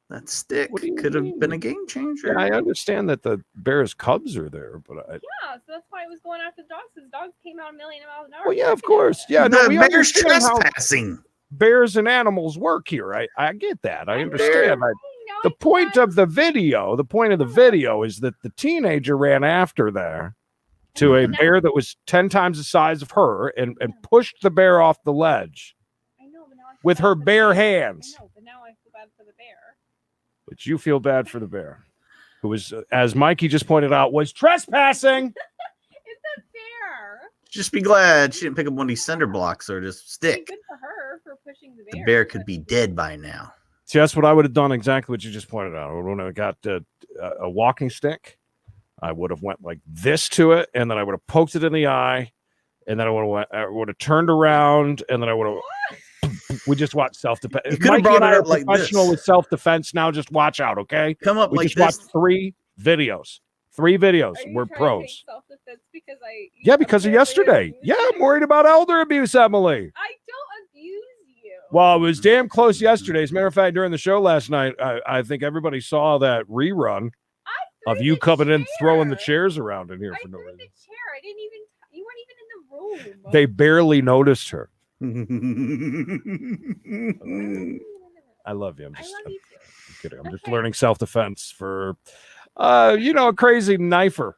That stick What do you could have mean? been a game changer. Yeah, I understand that the bear's cubs are there, but Yeah, so that's why it was going after the dogs. Because dogs came out a million miles an hour. well, yeah, of course, yeah. No, the we bear's understand how trespassing. bears and animals work here. I get that. I understand. The point of the video is that the teenager ran after there to a bear that was 10 times the size of her and pushed the bear off the ledge I know, but now I feel with bad her for the bare bear. hands. I know, but now I feel bad for the bear. But you feel bad for the bear, who was, as Mikey just pointed out, was trespassing. It's a bear. Just be glad she didn't pick up one of these cinder blocks or just I mean, stick. good for her for pushing the bear. The bear could but- be dead by now. See, that's what I would have done. Exactly what you just pointed out. When I got a walking stick, I would have went like this to it, and then I would have poked it in the eye, and then I would have turned around, and then I would have. We just watched self-defense. You could have brought it up like professional this. with self-defense. Now just watch out, okay? Come up We like just this. watched 3 videos. 3 videos. Are you We're trying to pros. take self-defense because Yeah, because of yesterday. Yeah, I'm worried about elder abuse, Emily. I don't abuse you. Well, it was damn close yesterday. As a matter of fact, during the show last night, I think everybody saw that rerun of you coming in throwing the chairs around in here I for no threw reason. the chair. I didn't even. You weren't even in the room. They barely noticed her. I love you. I'm I just love you too. I'm kidding. I'm just Okay. learning self-defense for a crazy knifer.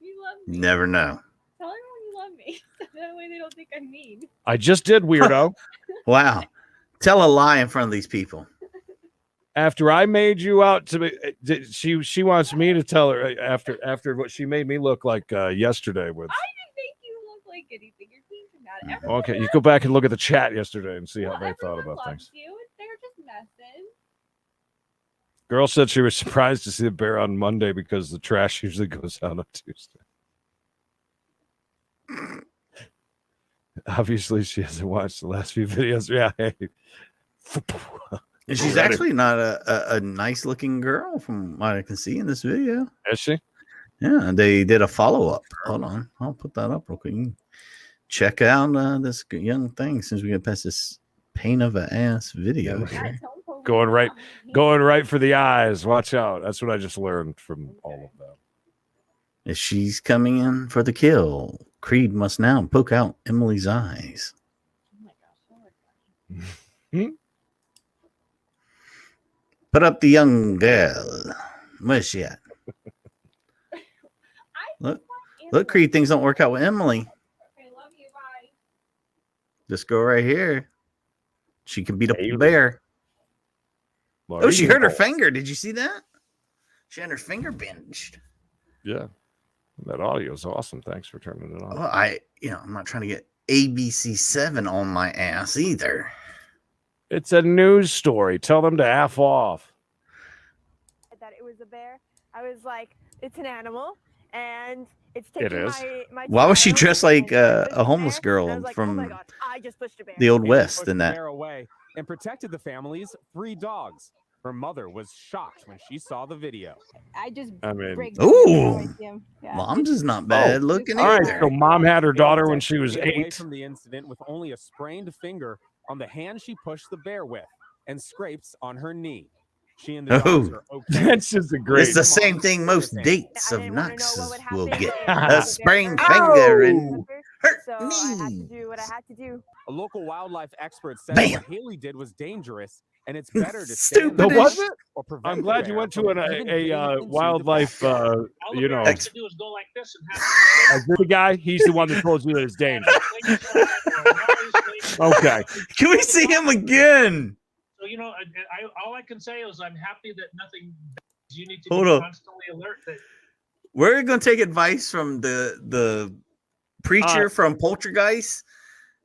You love me. Never know. Tell everyone you love me. That way they don't think I'm mean. I just did, weirdo. Wow. Tell a lie in front of these people. After I made you out to be, she wants me to tell her after what she made me look like yesterday with. I didn't think you looked like anything. You're being dramatic. Everyone Okay, you loves go back and look at the chat yesterday and see how well, they thought everyone about loves things. You. They're just messing. Girl said she was surprised to see the bear on Monday because the trash usually goes out on Tuesday. Obviously, she hasn't watched the last few videos. Yeah. Hey. And she's actually not a nice looking girl from what I can see in this video. Is she? Yeah, they did a follow-up. Hold on. I'll put that up real quick. You can check out this young thing since we get past this pain of an ass video Yeah, here. going right for the eyes. Watch out. That's what I just learned from all of that. If she's coming in for the kill, Creed must now poke out Emily's eyes. Put up the young girl. Where's she at? Look, Creed, things don't work out with Emily. Okay, love you. Bye. Just go right here. She can beat up the Haley. bear. Well, Oh, she hurt her know. finger. Did you see that? She had her finger binged. Yeah. That audio is awesome. Thanks for turning it on. Well, I'm not trying to get ABC7 on my ass either. It's a news story. Tell them to F off. That it was a bear. I was like, it's an animal, and it's It taking is. my Why was she child, dressed like and I pushed a homeless the bear, and I girl was like, from oh my God, I just pushed a bear. the Old Amy West pushed in the that? bear away and protected the family's 3 dogs. Her mother was shocked when she saw the video. I mean, Ooh, Mom's is not bad looking all right. either. So mom had her Amy daughter when said she was get away 8. from the incident with only a sprained finger on the hand she pushed the bear with and scrapes on her knee. She and the dogs are okay. That's just a great. It's the same thing most dates I of didn't wanna know what Knoxes would will happen get. if A the bear sprained hurt finger me. and hurt So I had to knee. do what I had to do. A local wildlife expert said Bam. what Haley did was dangerous, and it's better to Stupid stay in the was bush it? or prevent I'm the glad you bear went to from even getting into the wildlife. backyard. All the You bear know, has to do is go like this and have is this the guy? He's the one that told you that it's dangerous. Obviously. Okay. Can we see him again? So all I can say is I'm happy that nothing. You need to Hold be up. constantly alert that We're gonna take advice from the preacher from Poltergeist.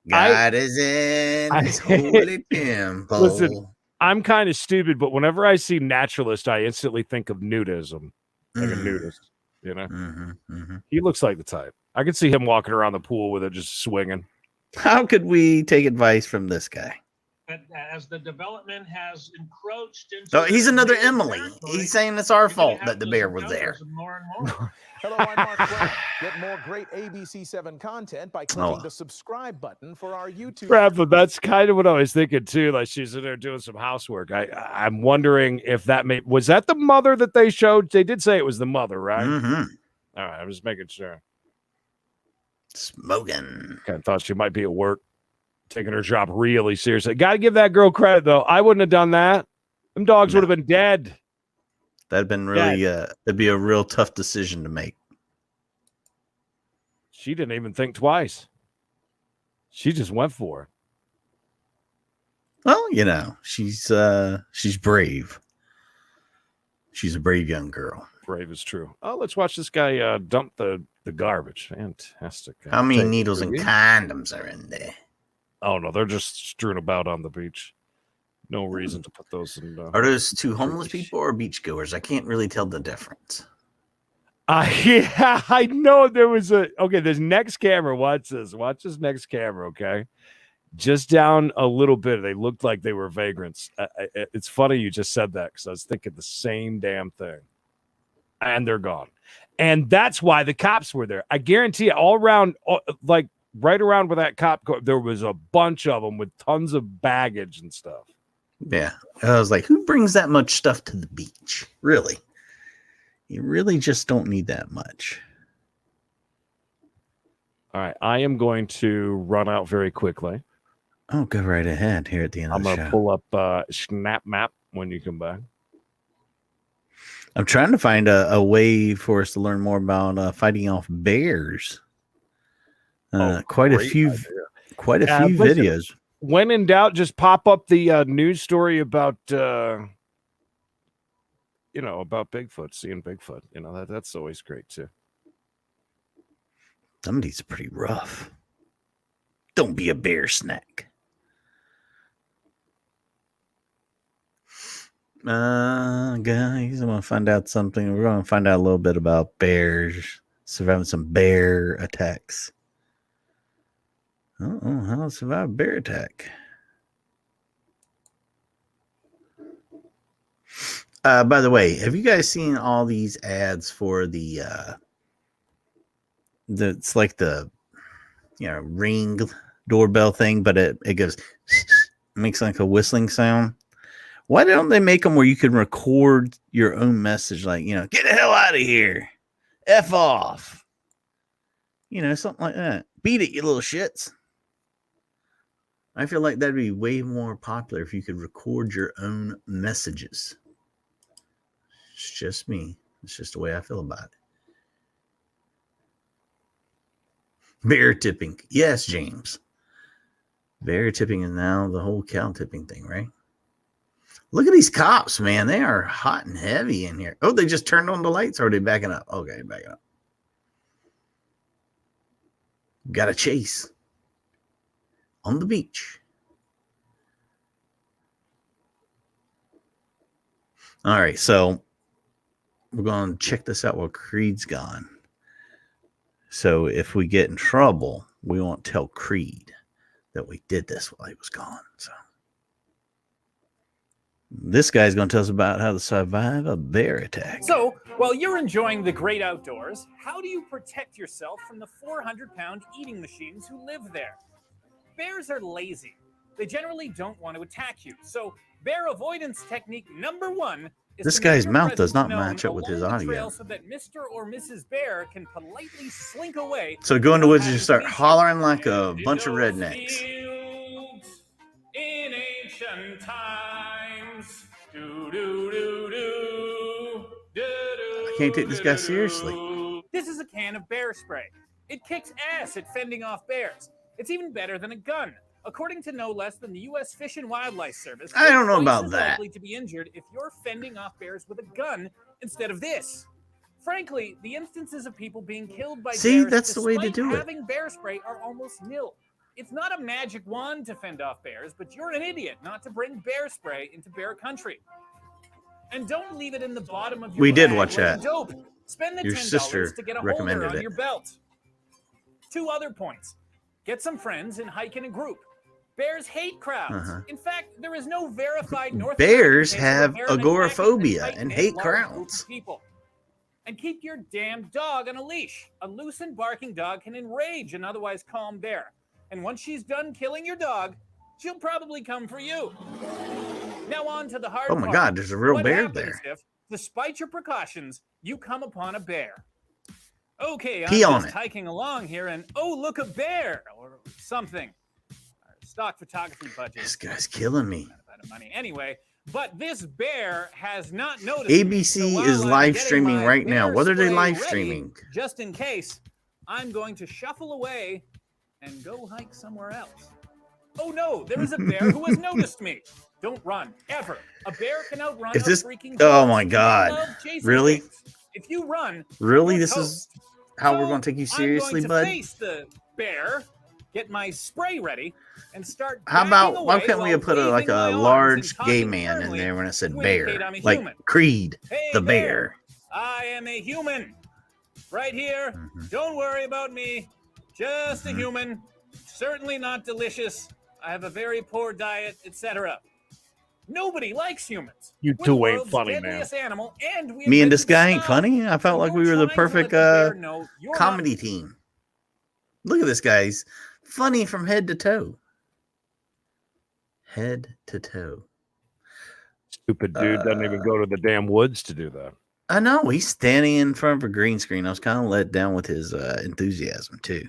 God is in his holy temple. Listen, I'm kind of stupid, but whenever I see naturalist, I instantly think of nudism, like a nudist. You know, he looks like the type. I could see him walking around the pool with it just swinging. How could we take advice from this guy? as the development has encroached into. So he's the another native Emily. territory, He's saying it's our you're gonna fault have that the those bear was there. encounters More and more. Hello, I'm Mark Brown. Get more great ABC7 content by clicking the subscribe button for our YouTube. Brad, but that's kind of what I was thinking too. Like she's in there doing some housework. I'm wondering if that was that the mother that they showed. They did say it was the mother, right? Mm-hmm. All right, I'm just making sure. Smoking. I thought she might be at work, taking her job really seriously. Got to give that girl credit though. I wouldn't have done that. Them dogs would have been dead. That'd been really it'd be a real tough decision to make. She didn't even think twice. She just went for it. Well, you know, she's brave. She's a brave young girl. Brave is true. Oh, let's watch this guy dump the garbage. Fantastic. How many needles and condoms are in there? Oh no, they're just strewn about on the beach. No reason to put those in. Are those two homeless people or beachgoers? I can't really tell the difference. Yeah, I know there was this next camera. Watch this. Watch this next camera, okay? Just down a little bit. They looked like they were vagrants. It's funny you just said that because I was thinking the same damn thing. And they're gone. And that's why the cops were there. I guarantee you, all around, like right around where that cop, there was a bunch of them with tons of baggage and stuff. Yeah. I was like, who brings that much stuff to the beach? Really? You really just don't need that much. All right. I am going to run out very quickly. Oh, go right ahead here at the end of the show. I'm going to pull up Snap Map when you come back. I'm trying to find a way for us to learn more about fighting off bears. Quite a few videos. When in doubt, just pop up the news story about about Bigfoot, seeing Bigfoot. You know, that's always great too. Some of these are pretty rough. Don't be a bear snack. Guys, I'm gonna find out something. We're gonna find out a little bit about bears, surviving some bear attacks. How to survive a bear attack. By the way, have you guys seen all these ads for the it's like the ring doorbell thing, but it goes makes like a whistling sound. Why don't they make them where you can record your own message, like get the hell out of here, F off, something like that. Beat it, you little shits. I feel like that'd be way more popular if you could record your own messages. It's just me. It's just the way I feel about it. Bear tipping. Yes, James. Bear tipping is now the whole cow tipping thing, right? Look at these cops, man. They are hot and heavy in here. Oh, they just turned on the lights, or are they backing up? Okay, backing up. Got a chase on the beach. All right, so we're going to check this out while Creed's gone. So if we get in trouble, we won't tell Creed that we did this while he was gone. So this guy's going to tell us about how to survive a bear attack. So, while you're enjoying the great outdoors, how do you protect yourself from the 400-pound eating machines who live there? Bears are lazy. They generally don't want to attack you. So, bear avoidance technique number 1 is this to make guy's your mouth does presence not known match up with his along the audio. trail so that Mr. or Mrs. Bear can politely slink away. So go in the woods and just start hollering like a bunch of rednecks. In ancient times. Do, do, do, do, do, I can't take this guy seriously. This is a can of bear spray. It kicks ass at fending off bears. It's even better than a gun. According to no less than the U.S. Fish and Wildlife Service, I don't know you're about twice as that. likely to be injured if you're fending off bears with a gun instead of this. Frankly, the instances of people being killed by bears that's the way to despite do it. having bear spray are almost nil. It's not a magic wand to fend off bears, but you're an idiot not to bring bear spray into bear country. And don't leave it in the bottom of your We did bag watch like a that. dope. Spend the Your $10 sister to get a holder recommended on it. your belt. 2 other points. Get some friends and hike in a group. Bears hate crowds. In fact, there is no verified North Bears American case of a have bear attacking agoraphobia tight-knit and hate large group of crowds. people. And keep your damn dog on a leash. A loose and barking dog can enrage an otherwise calm bear. And once she's done killing your dog, she'll probably come for you. Now on to the hard Oh my part. God, there's a real What bear happens there. if, despite your precautions, you come upon a bear? Okay, I'm Pee on just it. hiking along here and, oh, look, a bear or something. Our stock photography budget. This guy's killing me. Out of money. Anyway, but this bear has not noticed me. ABC So while is I'm live getting streaming my right now. bear What are they spray live ready, streaming? Just in case, I'm going to shuffle away and go hike somewhere else. Oh no, there is a bear who has noticed me. Don't run, ever. A bear can outrun If this, a freaking oh horse. my They God, love chasing really? things. If you run, Really? you're This is how we're going to take you seriously, I'm going bud? to face the bear, get my spray ready, and start. How backing about, why away can't we have while put like waving my a arms large and gay talking man in firmly there when it said to bear? indicate I'm a Like human. Creed, Hey, the bear. I am a human. Right here. Mm-hmm. Don't worry about me. Just a human. Certainly not delicious. I have a very poor diet, etc. Nobody likes humans. You We're two the ain't world's funny, man. deadliest animal, and we Me and invented this guy ain't style. funny? I felt like we were the perfect comedy team. Look at this guy's funny from head to toe. Head to toe. Stupid dude doesn't even go to the damn woods to do that. I know. He's standing in front of a green screen. I was kind of let down with his enthusiasm, too.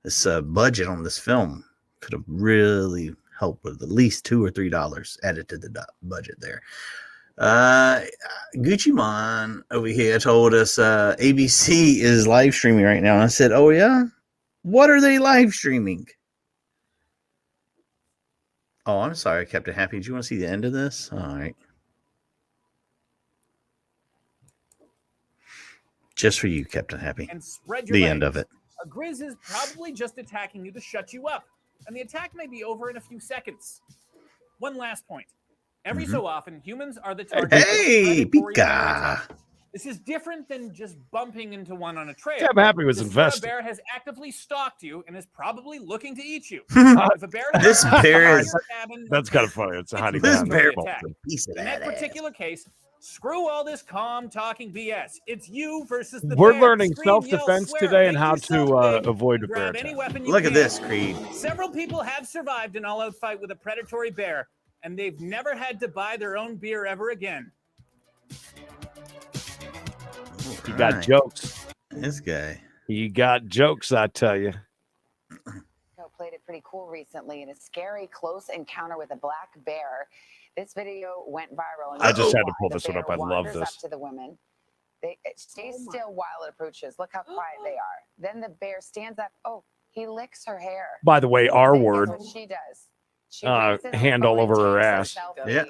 This budget on this film could have really helped with at least $2 or $3 added to the budget there. Gucci Man over here told us ABC is live streaming right now. And I said, oh, yeah? What are they live streaming? Oh, I'm sorry, Captain Happy. Do you want to see the end of this? All right. Just for you, Captain Happy. And spread your The legs. end of it. A grizz is probably just attacking you to shut you up, and the attack may be over in a few seconds. One last point. Every so often, humans are the target. Hey, of predatory Pika. attack. This is different than just bumping into one on a trail. Yeah, I'm happy was This is where invested. A bear has actively stalked you and is probably looking to eat you. If a bear This bear is. That's kind of funny. It's a hiding This behind bear the attack. ball. Piece of In that that ass. particular case, Screw all this calm talking BS. It's you versus the We're bear. learning Scream, yell, self-defense swear, today and make how yourself to big, avoid a bear grab any attack. weapon you Look at can. this, Creed. Several people have survived an all-out fight with a predatory bear, and they've never had to buy their own beer ever again. You got jokes. This guy. You got jokes, I tell you. Played it pretty cool recently in a scary close encounter with a black bear. This video went viral. And I just had to pull the this one bear up. I love wanders this. Up to the women. It stays still while it approaches. Look how quiet they are. Then the bear stands up. Oh, he licks her hair. By the way, our Then word. guess what she does? She Hand all over her ass. Yeah.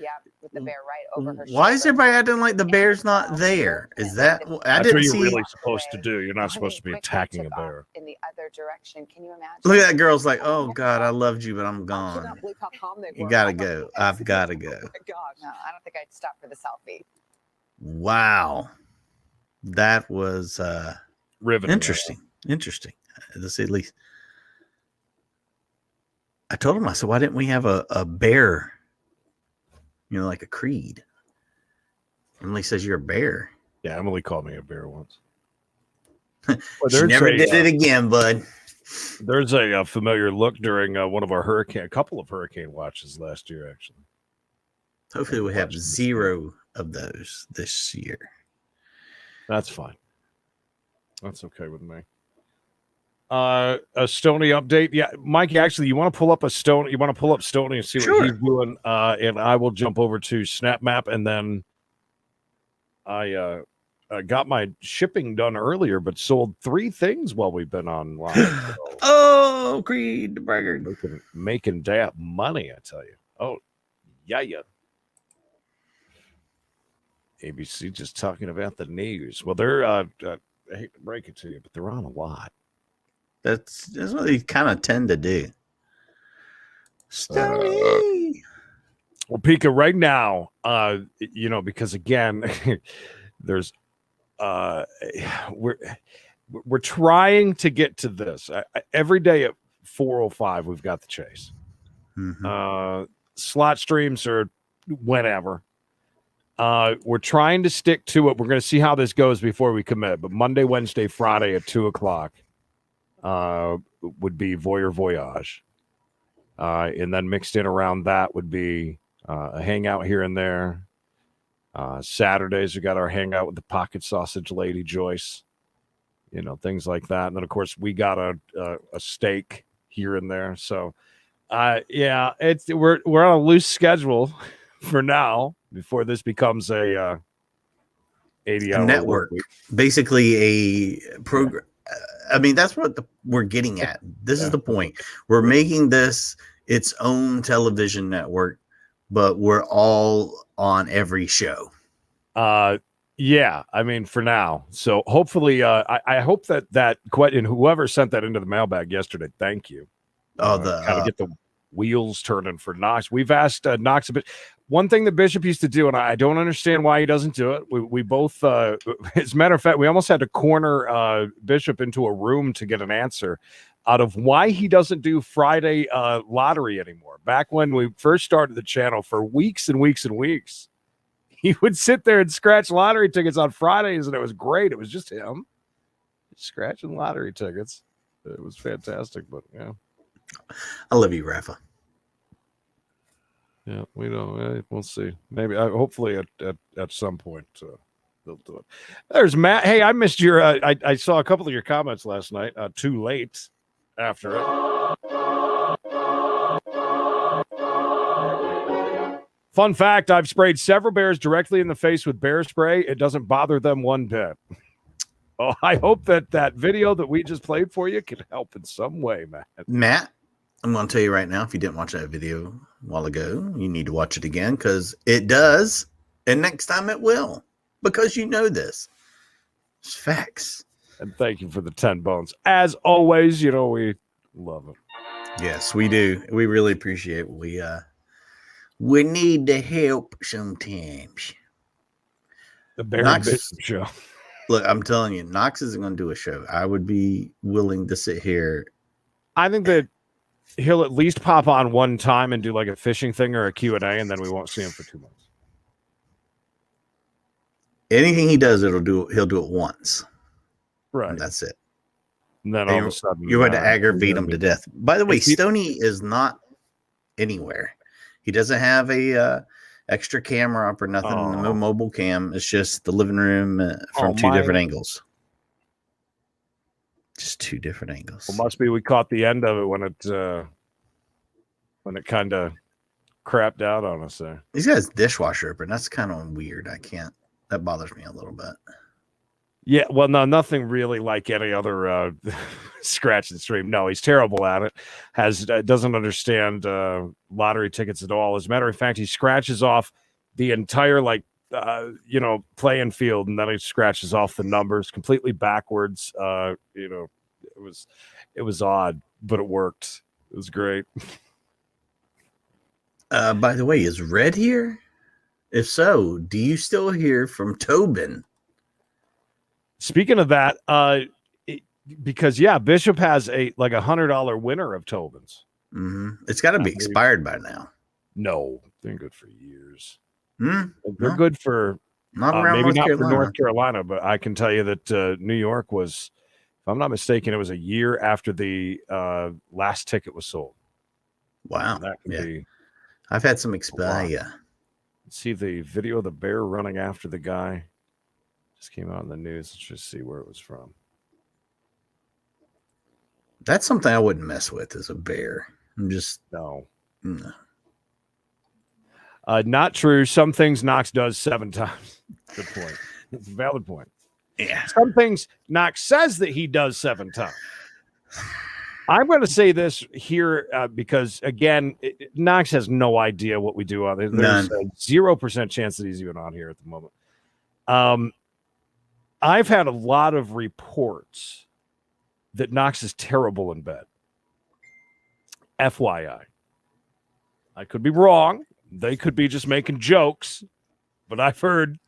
Yeah, with the bear right over her Why is everybody acting like the bear's not there? Is that I That's didn't what you're see? really supposed to do. You're not supposed to be attacking a bear. in the other direction. Can you imagine? Look at that girl's like, oh God, I loved you, but I'm gone. believe how calm they You were. gotta go. I've gotta go. Oh my gosh. No, I don't think I'd stop for the selfie. Wow. That was riveting. Interesting. Interesting, to say the least. I told him, I said, why didn't we have a bear? You know, like a Creed. Emily says you're a bear. Yeah, Emily called me a bear once. She never did it again, bud. There's a familiar look during one of our a couple of hurricane watches last year, actually. Hopefully we have 0 of those this year. That's fine. That's okay with me. A Stoney update. Yeah, Mikey, actually, you want to pull up Stoney and see what he's doing. And I will jump over to SnapMap, and then I got my shipping done earlier, but sold 3 things while we've been online. So oh, Creed the braggart. Making that money, I tell you. Oh, yeah. ABC just talking about the news. Well, they're I hate to break it to you, but they're on a lot. That's what they kind of tend to do. Story. Well, Pika, right now, because again, there's we're trying to get to this. Every day at 4:05, we've got the chase. Mm-hmm. Slot streams are whenever. We're trying to stick to it. We're going to see how this goes before we commit. But Monday, Wednesday, Friday at 2:00 would be Voyeur Voyage. And then mixed in around that would be a hangout here and there. Saturdays, we got our hangout with the pocket sausage lady, Joyce. Things like that. And then, of course, we got a steak here and there. So, yeah, we're on a loose schedule for now before this becomes a 80-hour network. Basically a program. I mean, that's what we're getting at. This is the point. We're making this its own television network, but we're all on every show. Yeah, I mean, for now. So hopefully, I hope that question, whoever sent that into the mailbag yesterday, thank you. Oh, kind of get the wheels turning for Knox. We've asked Knox a bit. One thing that Bishop used to do, and I don't understand why he doesn't do it. We both, as a matter of fact, we almost had to corner Bishop into a room to get an answer out of why he doesn't do Friday lottery anymore. Back when we first started the channel, for weeks and weeks and weeks, he would sit there and scratch lottery tickets on Fridays, and it was great. It was just him scratching lottery tickets. It was fantastic, but yeah. I love you, Rafa. Yeah, we don't. We'll see. Maybe, hopefully, at some point, they'll do it. There's Matt. Hey, I missed your. I saw a couple of your comments last night. Too late after it. Fun fact: I've sprayed several bears directly in the face with bear spray. It doesn't bother them one bit. Oh, I hope that video that we just played for you can help in some way, Matt. Matt, I'm going to tell you right now, if you didn't watch that video a while ago, you need to watch it again because it does. And next time it will, because you know this. It's facts. And thank you for the 10 bones. As always, we love it. Yes, we do. We really appreciate it. We need the help sometimes. The Bear Knox show. Look, I'm telling you, Knox isn't going to do a show. I would be willing to sit here. I think that he'll at least pop on one time and do like a fishing thing or a Q&A, and then we won't see him for 2 months. Anything he does, he'll do it once. Right. And that's it. And then all of a sudden, you had to aggravate him to death. By the way, If he- Stoney is not anywhere. He doesn't have a extra camera up or nothing. No mobile cam. It's just the living room from two different angles. Just two different angles. Well, must be we caught the end of it when it kind of crapped out on us there. He's got his dishwasher open. That's kind of weird. I can't. That bothers me a little bit. Yeah, well, no, nothing really like any other scratch and stream. No, he's terrible at it. Doesn't understand lottery tickets at all. As a matter of fact, he scratches off the entire playing field, and then he scratches off the numbers completely backwards. It was odd, but it worked. It was great. By the way, is Red here? If so, do you still hear from Tobin? Speaking of that, because Bishop has a $100 winner of Tobin's. Mm-hmm. It's got to be expired by now. No, they're good for years. They're good for not around maybe North not Carolina. for North Carolina, but I can tell you that New York was, if I'm not mistaken, it was a year after the last ticket was sold. Wow, that can be. I've had some expire. See the video of the bear running after the guy. Just came out in the news. Let's just see where it was from. That's something I wouldn't mess with as a bear. I'm just no. Not true. Some things Knox does 7 times. Good point. It's a valid point. Yeah. Some things Knox says that he does 7 times. I'm going to say this here because, again, Knox has no idea what we do on there. There's a 0% chance that he's even on here at the moment. I've had a lot of reports that Knox is terrible in bed. FYI. I could be wrong. They could be just making jokes, but I've heard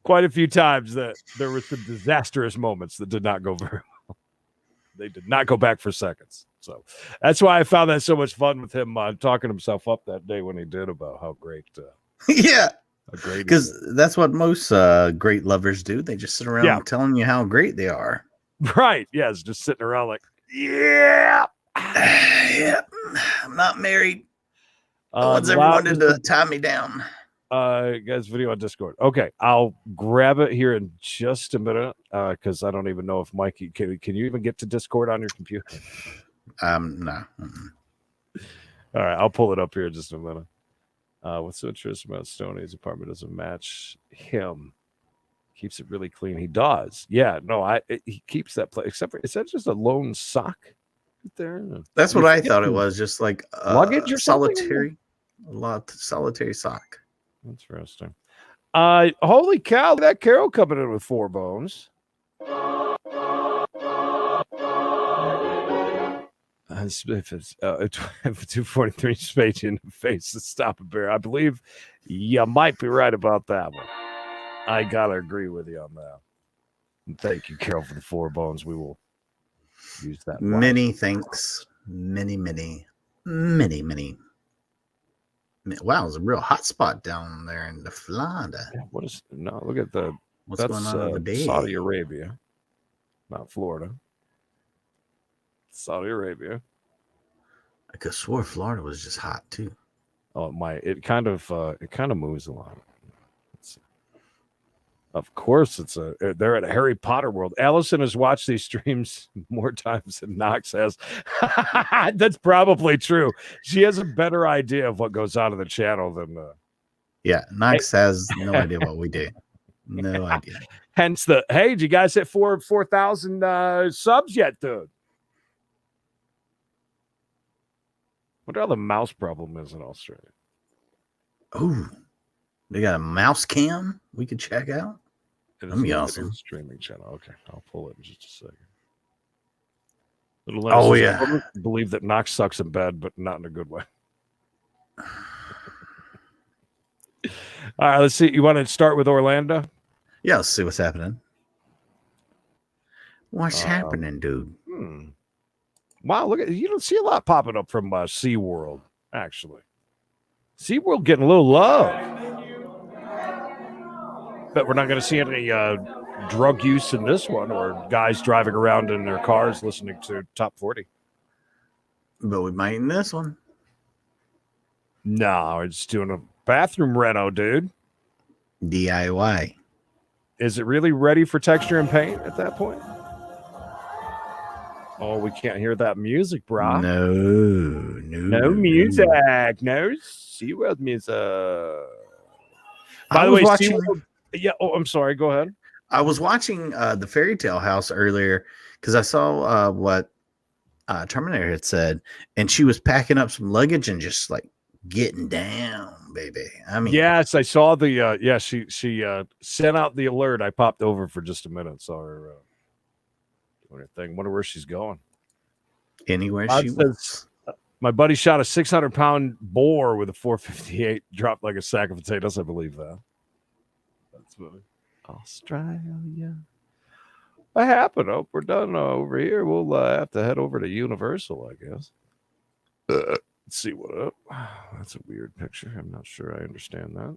quite a few times that there were some disastrous moments that did not go very well. They did not go back for seconds. So that's why I found that so much fun with him talking himself up that day when he did about how great. Yeah. Great. Because that's what most great lovers do. They just sit around telling you how great they are. Right. Yes. Just sitting around like, yeah. Yeah. I'm not married. No one's ever wanted to tie me down. Guys, video on Discord. Okay, I'll grab it here in just a minute because I don't even know if Mikey can you even get to Discord on your computer? No. All right, I'll pull it up here in just a minute. What's so interesting about Stoney's apartment doesn't match him. Keeps it really clean. He does. Yeah, no, he keeps that place. Except for, is that just a lone sock there? That's what I thought it was. Just like luggage or solitary sock. Interesting. Holy cow! Look at that Carol coming in with 4 bones. If it's 243 spades in the face to stop a bear, I believe you might be right about that one. I gotta agree with you on that. And thank you, Carol, for the 4 bones. We will use that. Many thanks. Many. Wow, it's a real hot spot down there in the Florida. Yeah, look at the what's going on over there? Saudi Arabia, not Florida. Saudi Arabia. I could have swore Florida was just hot too. Oh my! It kind of moves a lot. Of course, they're at a Harry Potter world. Allison has watched these streams more times than Knox has. That's probably true. She has a better idea of what goes on in the channel than. Yeah, Knox has no idea what we do. No idea. Hence hey, did you guys hit 4,000 subs yet, dude? Wonder how the mouse problem is in Australia. Oh. They got a mouse cam we could check out. That'd be awesome. Streaming channel. Okay, I'll pull it in just a second. Oh yeah. I believe that Knox sucks in bed, but not in a good way. All right, let's see. You want to start with Orlando? Yeah, let's see what's happening. What's happening, dude? Wow, look at you don't see a lot popping up from SeaWorld, actually. SeaWorld getting a little love. Bet we're not going to see any drug use in this one, or guys driving around in their cars listening to Top 40. But we might in this one. No, it's doing a bathroom reno, dude. DIY. Is it really ready for texture and paint at that point? Oh, we can't hear that music, brah. No music. No SeaWorld music. By I the was way, watching. SeaWorld, yeah. Oh, I'm sorry. Go ahead. I was watching the Fairy Tale House earlier because I saw what Terminator had said, and she was packing up some luggage and just like getting down, baby. I mean, Yes, I saw the. She sent out the alert. I popped over for just a minute. Saw her doing her thing. Wonder where she's going. Anywhere Bob she says, was. My buddy shot a 600-pound boar with a 458, dropped like a sack of potatoes. I believe that. That's funny. Australia. What happened? Oh, we're done over here. We'll have to head over to Universal, I guess. Let's see what up. That's a weird picture. I'm not sure I understand that.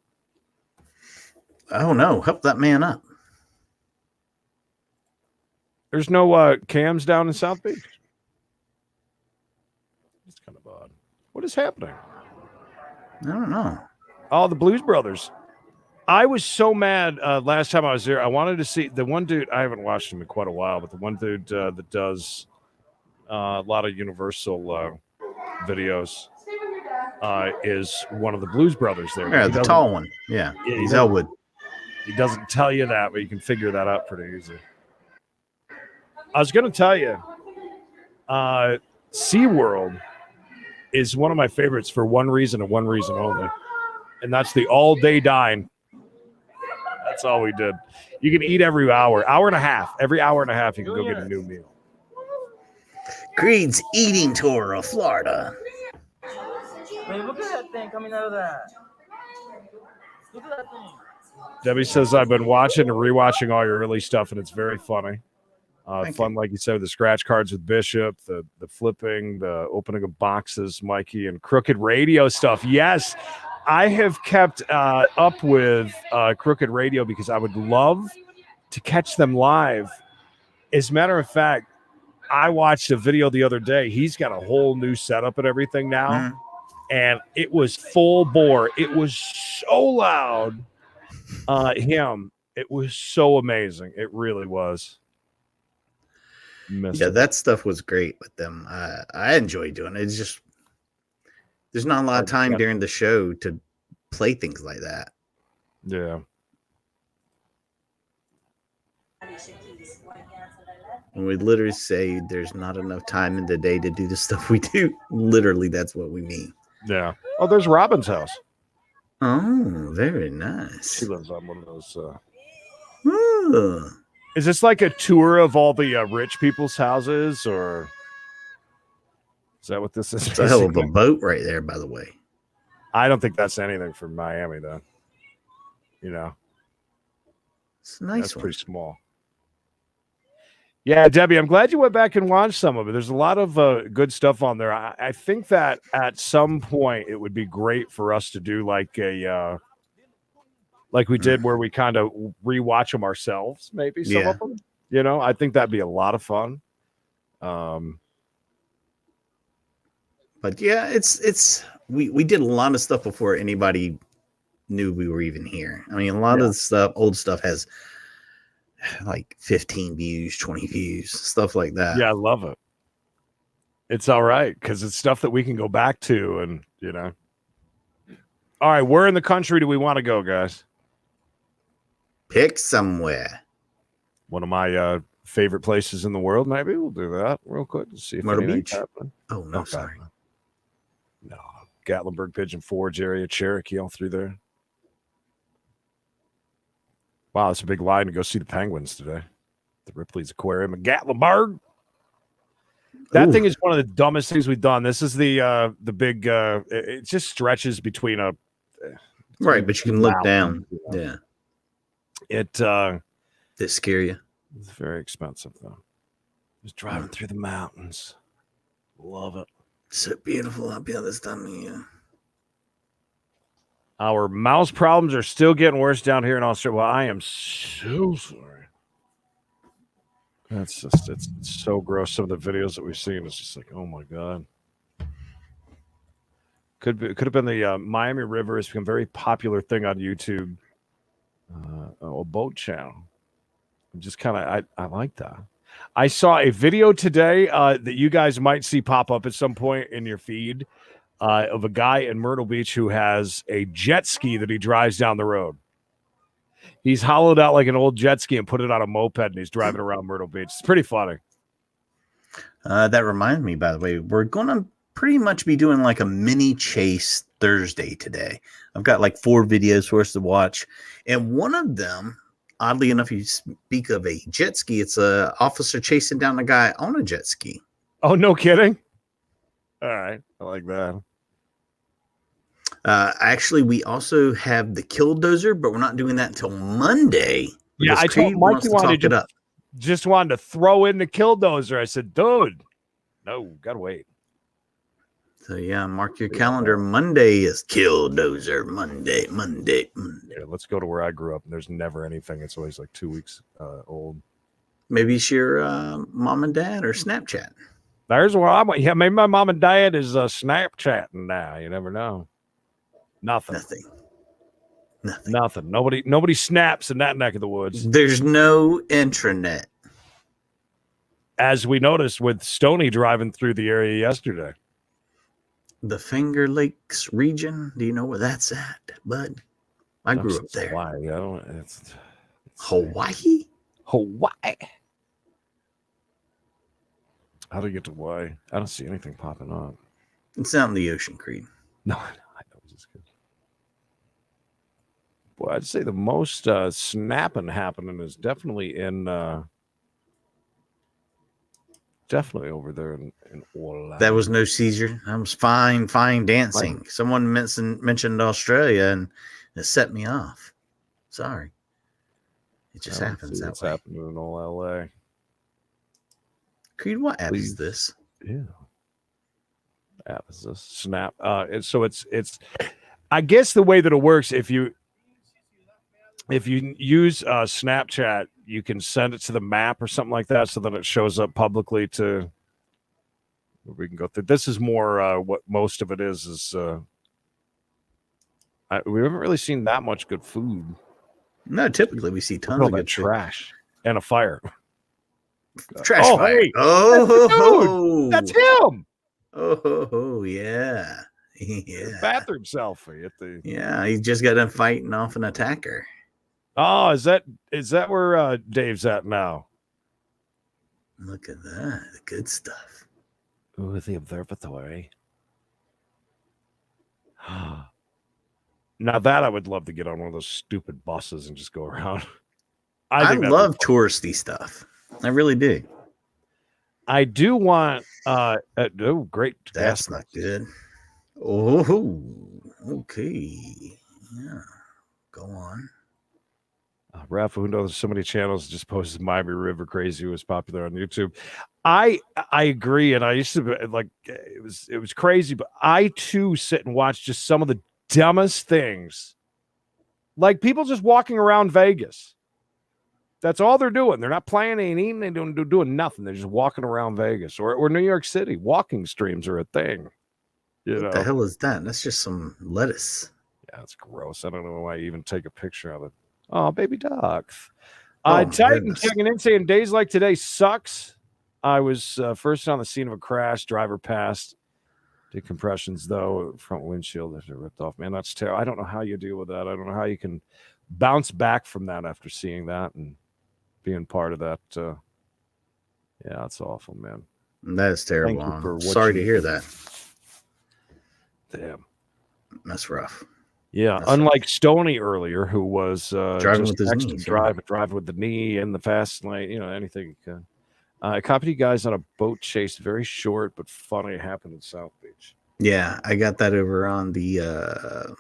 Oh no, help that man up. There's no cams down in South Beach. It's kind of odd. What is happening? I don't know. Oh, the Blues Brothers. I was so mad last time I was there. I wanted to see the one dude. I haven't watched him in quite a while, but the one dude that does a lot of Universal videos is one of the Blues Brothers there. Yeah, the tall one. Yeah, he's Elwood. He doesn't tell you that, but you can figure that out pretty easy. I was going to tell you, SeaWorld is one of my favorites for one reason and one reason only, and that's the all-day dine. That's all we did. You can eat every hour and a half. Every hour and a half, you can go get a new meal. Creed's eating tour of Florida. Man, look at that thing coming out of that. Look at that thing. Debbie says, I've been watching and rewatching all your early stuff, and it's very funny. Fun, like you said, the scratch cards with Bishop, the flipping, the opening of boxes, Mikey, and Crooked Radio stuff. Yes, I have kept up with Crooked Radio because I would love to catch them live. As a matter of fact, I watched a video the other day. He's got a whole new setup and everything now, and it was full bore. It was so loud. It was so amazing. It really was. Yeah, that stuff was great with them. I enjoy doing it. It's just there's not a lot of time during the show to play things like that. Yeah. And we literally say there's not enough time in the day to do the stuff we do. Literally, that's what we mean. Yeah. Oh, there's Robin's house. Oh, very nice. She lives on one of those. Ooh. Is this like a tour of all the rich people's houses, or is that what this is? It's a hell of a boat right there, by the way. I don't think that's anything from Miami, though. You know, it's a nice. That's pretty small. Yeah, Debbie, I'm glad you went back and watched some of it. There's a lot of good stuff on there. I think that at some point it would be great for us to do like a like we did where we kind of rewatch them ourselves, maybe some of them. You know, I think that'd be a lot of fun. But yeah, it's we did a lot of stuff before anybody knew we were even here. I mean, a lot of the stuff, old stuff has like 15 views, 20 views, stuff like that. Yeah, I love it. It's all right because it's stuff that we can go back to, and you know. All right, where in the country do we want to go, guys? Pick somewhere. One of my favorite places in the world. Maybe we'll do that real quick to see if Myrtle anything's Beach. happening. Oh no, sorry. No, Gatlinburg, Pigeon Forge area, Cherokee, all through there. Wow, that's a big line to go see the Penguins today. The Ripley's Aquarium in Gatlinburg. That thing is one of the dumbest things we've done. This is the big. It just stretches between a. Right, but you can look down. Yeah. It. That scare you? It's very expensive though. Just driving through the mountains. Love it. So beautiful up here this time of year. Our mouse problems are still getting worse down here in Australia. Well, I am so sorry. That's just, it's so gross. Some of the videos that we've seen, it's just like, oh my God. Could have been the Miami River has become a very popular thing on YouTube. A boat channel. Just kind of, I like that. I saw a video today that you guys might see pop up at some point in your feed of a guy in Myrtle Beach who has a jet ski that he drives down the road. He's hollowed out like an old jet ski and put it on a moped, and he's driving around Myrtle Beach. It's pretty funny. That reminds me, by the way, we're going to pretty much be doing like a mini chase Thursday today. I've got like 4 videos for us to watch. And one of them, oddly enough, you speak of a jet ski. It's a officer chasing down a guy on a jet ski. Oh, no kidding. All right. I like that. Actually, we also have the Killdozer, but we're not doing that until Monday. Yeah, I told Mikey just wanted to throw in the Killdozer. I said, dude, no, gotta wait. So yeah, mark your calendar. Monday is Killdozer. Monday. Yeah, let's go to where I grew up, and there's never anything. It's always like 2 weeks old. Maybe it's your mom and dad or Snapchat. There's where I'm. Yeah, maybe my mom and dad is Snapchatting now. You never know. Nothing. Nobody snaps in that neck of the woods. There's no intranet. As we noticed with Stoney driving through the area yesterday. The Finger Lakes region. Do you know where that's at, bud? I grew up there. Hawaii. I don't. It's Hawaii. Hawaii. How do you get to Hawaii? I don't see anything popping up. It's out in the ocean, Creed. No, I know. Just good. Well, I'd say the most snapping happening is definitely in definitely over there in Orlando. That was no Caesar. I was fine dancing. Fine. Someone mentioned Australia and it set me off. Sorry. It just happens that way. Happening in all LA. Creed, what app is this? Yeah. App is this? Snap. And so it's I guess the way that it works, if you use Snapchat, you can send it to the map or something like that, so that it shows up publicly to. We can go through. This is more what most of it is. We haven't really seen that much good food. No, typically we see tons of good trash and a fire. Trash fire. Hey, that's him. Oh, yeah. Yeah. Bathroom selfie at the. Yeah, he just got done fighting off an attacker. Oh, is that where Dave's at now? Look at that. Good stuff. Ooh, the observatory. Now that I would love to get on one of those stupid buses and just go around. I love touristy stuff. I really do. I do want great. That's not good. Oh, okay. Yeah. Go on. Rafa, who knows so many channels, just posted Miami River Crazy, was popular on YouTube. I agree, and I used to be, like, it was crazy, but I too sit and watch just some of the dumbest things, like people just walking around Vegas. That's all they're doing. They're not playing and eating. They're doing nothing. They're just walking around Vegas or New York City. Walking streams are a thing. What the hell is that? That's just some lettuce. Yeah, it's gross. I don't know why you even take a picture of it. Oh, baby ducks. Titan checking in saying days like today sucks. I was first on the scene of a crash. Driver passed. Did compressions, though. Front windshield is ripped off. Man, that's terrible. I don't know how you deal with that. I don't know how you can bounce back from that after seeing that and being part of that. Yeah, it's awful, man. That is terrible. I'm sorry to hear that. Damn. That's rough. Yeah, That's unlike Stoney earlier, who was driving with his knee. Drive with the knee in the fast lane, anything. I copied you guys on a boat chase, very short but funny. It happened in South Beach. Yeah, I got that over on the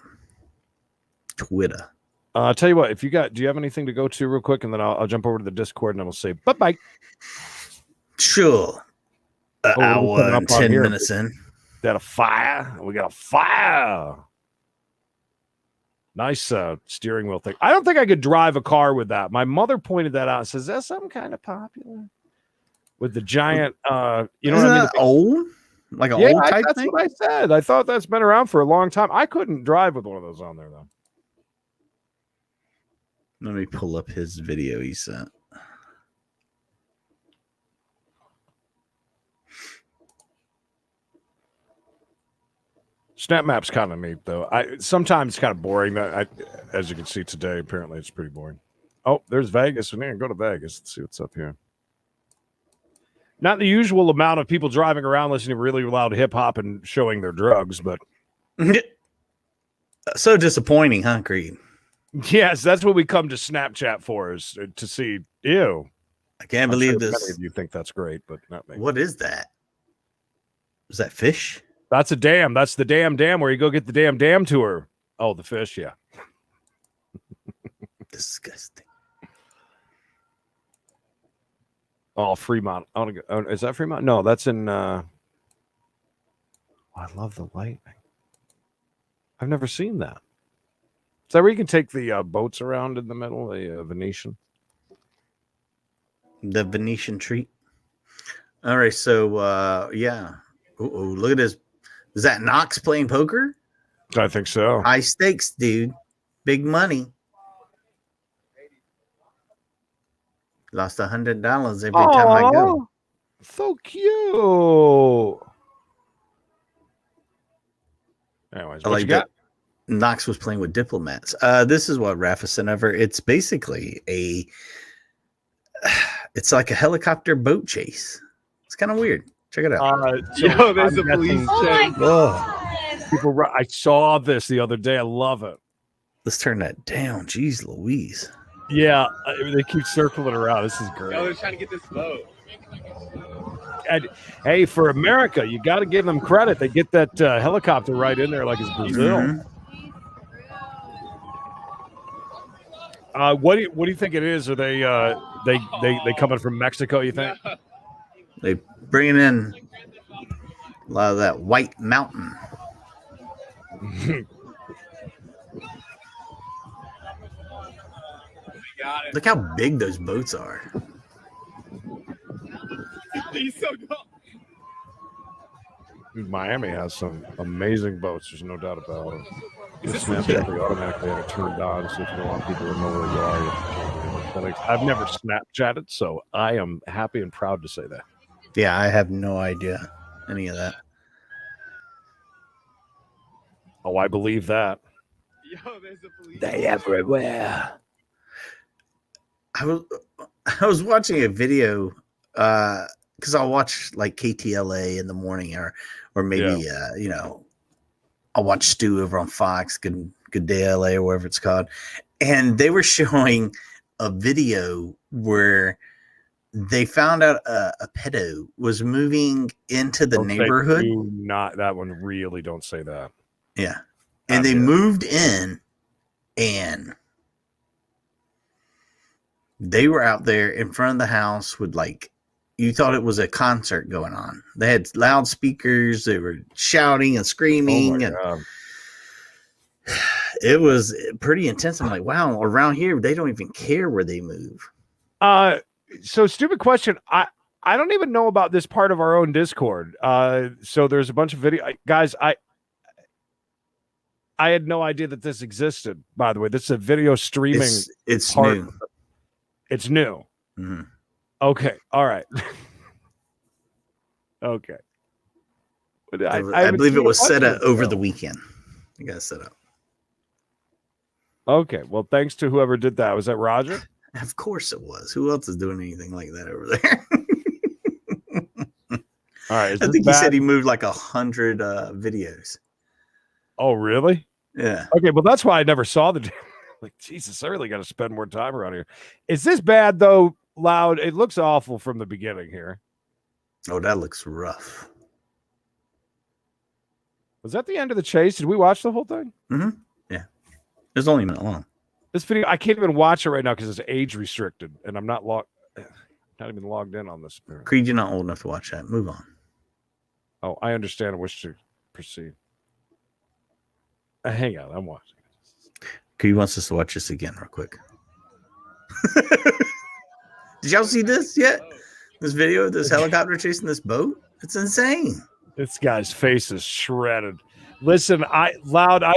Twitter. I'll tell you what, do you have anything to go to real quick, and then I'll jump over to the Discord and then we'll say bye-bye. Sure. An hour and 10 minutes in. Got a fire. We got a fire. Nice steering wheel thing. I don't think I could drive a car with that. My mother pointed that out and says, that's something kind of popular with the giant, you know Isn't what I mean? that old? Like an old type that's thing? what I said. I thought that's been around for a long time. I couldn't drive with one of those on there, though. Let me pull up his video he sent. Snap Map's kind of neat, though. Sometimes it's kind of boring. As you can see today, apparently it's pretty boring. Oh, there's Vegas. We need to go to Vegas. Let's see what's up here. Not the usual amount of people driving around listening to really loud hip hop and showing their drugs, but so disappointing, huh, Creed? Yes, that's what we come to Snapchat for, is to see. Ew, I can't I'm believe sure this. Many of you think that's great, but not me. What is that? Is that fish? That's a dam. That's the dam where you go get the dam tour. Oh, the fish, yeah. Disgusting. Oh, Fremont. Is that Fremont? No, that's in. I love the lightning. I've never seen that. Is that where you can take the boats around in the middle, the Venetian? The Venetian treat. All right, so yeah. Ooh, look at this. Is that Knox playing poker? I think so. High stakes, dude. Big money. Lost $100 every time I go. So cute. Anyways, I what like you got? that Knox was playing with diplomats. This is what Rafa sent over. It's basically it's like a helicopter boat chase. It's kind of weird. Check it out. There's a police Oh my God. People, I saw this the other day. I love it. Let's turn that down. Jeez Louise. Yeah, they keep circling around. This is great. They're trying to get this boat. And, hey, for America, you got to give them credit. They get that helicopter right in there like it's Brazil. Mm-hmm. What do you think it is? Are they coming from Mexico? You think? They bringing in a lot of that white mountain. Look how big those boats are. He's so dumb. Dude, Miami has some amazing boats. There's no doubt about it. Snapchat, they automatically have it turned on, so if you don't want people to know where you are. I've never Snapchatted, so I am happy and proud to say that. Yeah, I have no idea any of that. Oh, I believe that. Yo, there's a police. They everywhere. I was watching a video because I'll watch like KTLA in the morning or maybe I'll watch Stu over on Fox, Good Day LA or whatever it's called, and they were showing a video where they found out a pedo was moving into the neighborhood. Not that one. Really, don't say that. Yeah, and they moved in, and they were out there in front of the house with you thought it was a concert going on. They had loudspeakers. They were shouting and screaming. It was pretty intense. I'm like, wow, around here, they don't even care where they move. So stupid question. I don't even know about this part of our own Discord. So there's a bunch of video guys. I had no idea that this existed, by the way. This is a video streaming. It's part. new. It's new. Mm-hmm. Okay. All right. Okay. I believe it was set up over the weekend. You got it set up. Okay. Well, thanks to whoever did that. Was that Roger? Of course it was. Who else is doing anything like that over there? All right. I think he said he moved like 100 videos. Oh, really? Yeah. Okay. Well, that's why I never saw the. Like, Jesus, I really got to spend more time around here. Is this bad, though, Loud? It looks awful from the beginning here. Oh, that looks rough. Was that the end of the chase? Did we watch the whole thing? Mm-hmm. Yeah. It was only a minute long. This video, I can't even watch it right now because it's age restricted, and I'm not even logged in on this. Apparently. Creed, you're not old enough to watch that. Move on. Oh, I understand. I wish to proceed. Hang on, I'm watching. He wants us to watch this again real quick. Did y'all see this yet? This video of this helicopter chasing this boat? It's insane. This guy's face is shredded. Listen, I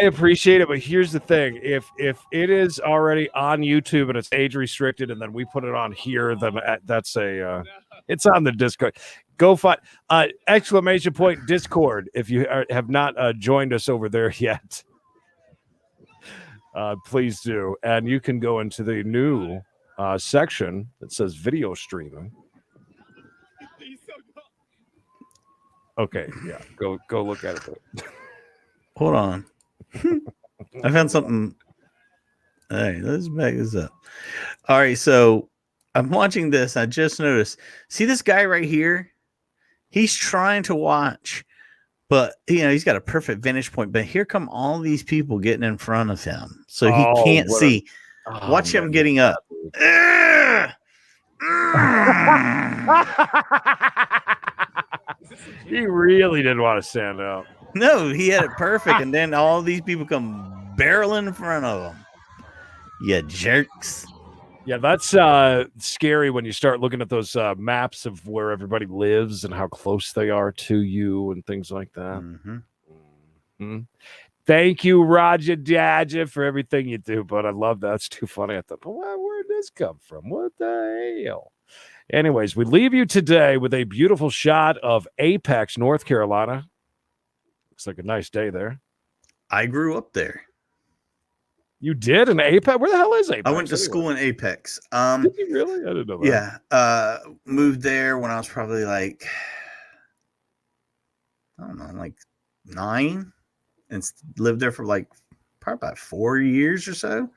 appreciate it, but here's the thing: if it is already on YouTube and it's age restricted, and then we put it on here, then that's it's on the Discord. Go find exclamation point Discord if you have not joined us over there yet. Please do, and you can go into the new section that says video streaming. Okay, yeah, go look at it. Hold on. I found something. All right, let's back this up. All right, so I'm watching this. I just noticed. See this guy right here? He's trying to watch, but he's got a perfect vantage point. But here come all these people getting in front of him, so he can't see. Watch him getting up. He really didn't want to stand up. No, he had it perfect, and then all these people come barreling in front of him. You jerks. Yeah, that's scary when you start looking at those maps of where everybody lives and how close they are to you and things like that. Mm-hmm. Thank you, Roger Dadja, for everything you do, but I love that. It's too funny. I thought, well, where'd this come from? What the hell? Anyways, we leave you today with a beautiful shot of Apex, North Carolina. Looks like a nice day there. I grew up there. You did in Apex? Where the hell is Apex? I went to school in Apex. Did you really? I didn't know that. Yeah. Moved there when I was probably like, I don't know, like 9, and lived there for like probably about 4 years or so.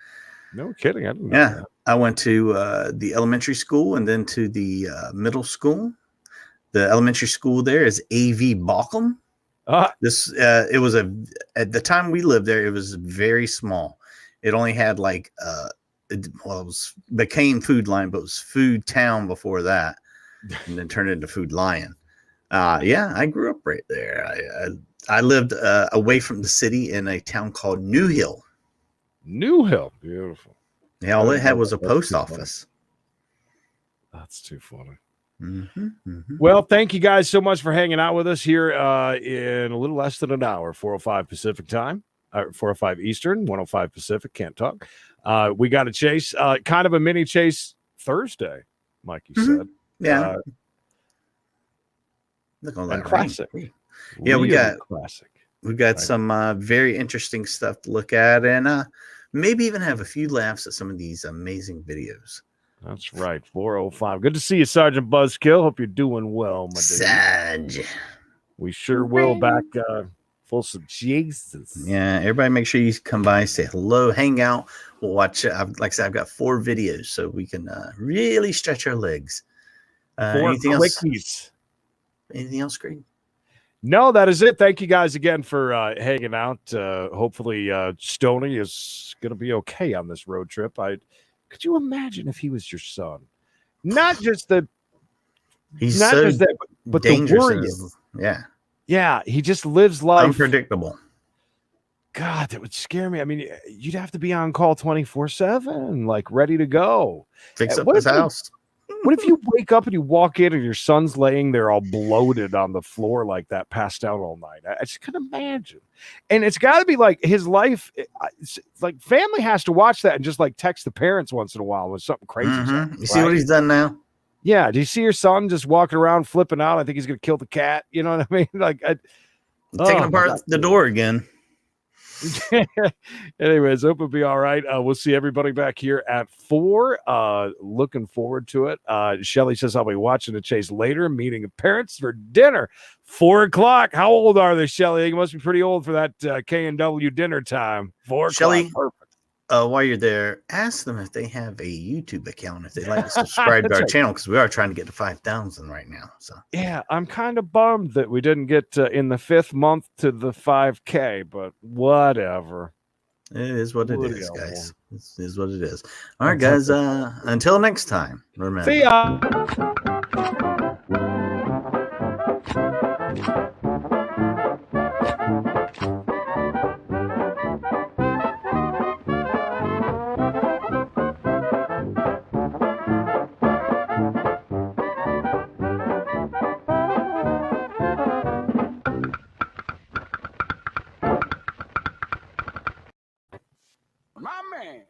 No kidding. I didn't know that. I went to the elementary school and then to the middle school. The elementary school there is A.V. Bauckham. It was at the time we lived there, it was very small. It only had like it became Food Lion, but it was Food Town before that, and then turned into Food Lion. Yeah, I grew up right there. I lived away from the city in a town called New Hill. New Hill, beautiful. Yeah, all it had was a post office. That's too funny. Mm-hmm, mm-hmm. Well, thank you guys so much for hanging out with us here in a little less than an hour, 4:05 Pacific time, 4:05 Eastern, 1:05 Pacific. Can't talk. We got a chase, kind of a mini chase Thursday, Mikey said. Yeah. Look at that classic. Yeah, we got classic. We got some very interesting stuff to look at, and maybe even have a few laughs at some of these amazing videos. That's right. 4:05. Good to see you, Sergeant Buzzkill. Hope you're doing well, my dude. We sure will. Back full of Jesus. Yeah, everybody make sure you come by, say hello, hang out. We'll watch. Like I said, I've got 4 videos, so we can really stretch our legs. 4 anything quickies. Else? Anything else, Greg? No, that is it. Thank you guys again for hanging out. Hopefully, Stoney is going to be okay on this road trip. Could you imagine if he was your son? Not just that. He's not so just that, but dangerous. the worry. Yeah. Yeah, he just lives life. Unpredictable. God, that would scare me. I mean, you'd have to be on call 24/7, like ready to go. Fix up his house. What if you wake up and you walk in and your son's laying there all bloated on the floor like that, passed out all night? I just couldn't imagine. And it's got to be like his life. It's like family has to watch that and just like text the parents once in a while when something crazy. You see what he's done now? Yeah. Do you see your son just walking around flipping out? I think he's going to kill the cat. You know what I mean? Like taking apart the door again. Anyways, hope it'll be all right. We'll see everybody back here at 4. Looking forward to it. Shelly says I'll be watching the chase later, meeting of parents for dinner. 4 o'clock. How old are they, Shelly? You must be pretty old for that K&W dinner time. 4 o'clock. Shelly, perfect. While you're there, ask them if they have a YouTube account, if they'd like to subscribe to our channel, because we are trying to get to 5,000 right now. So yeah, I'm kind of bummed that we didn't get in the 5th month to the 5K, but whatever. It is what it is, guys. It is what it is. All right, guys. Until next time. Remember. See ya. My man.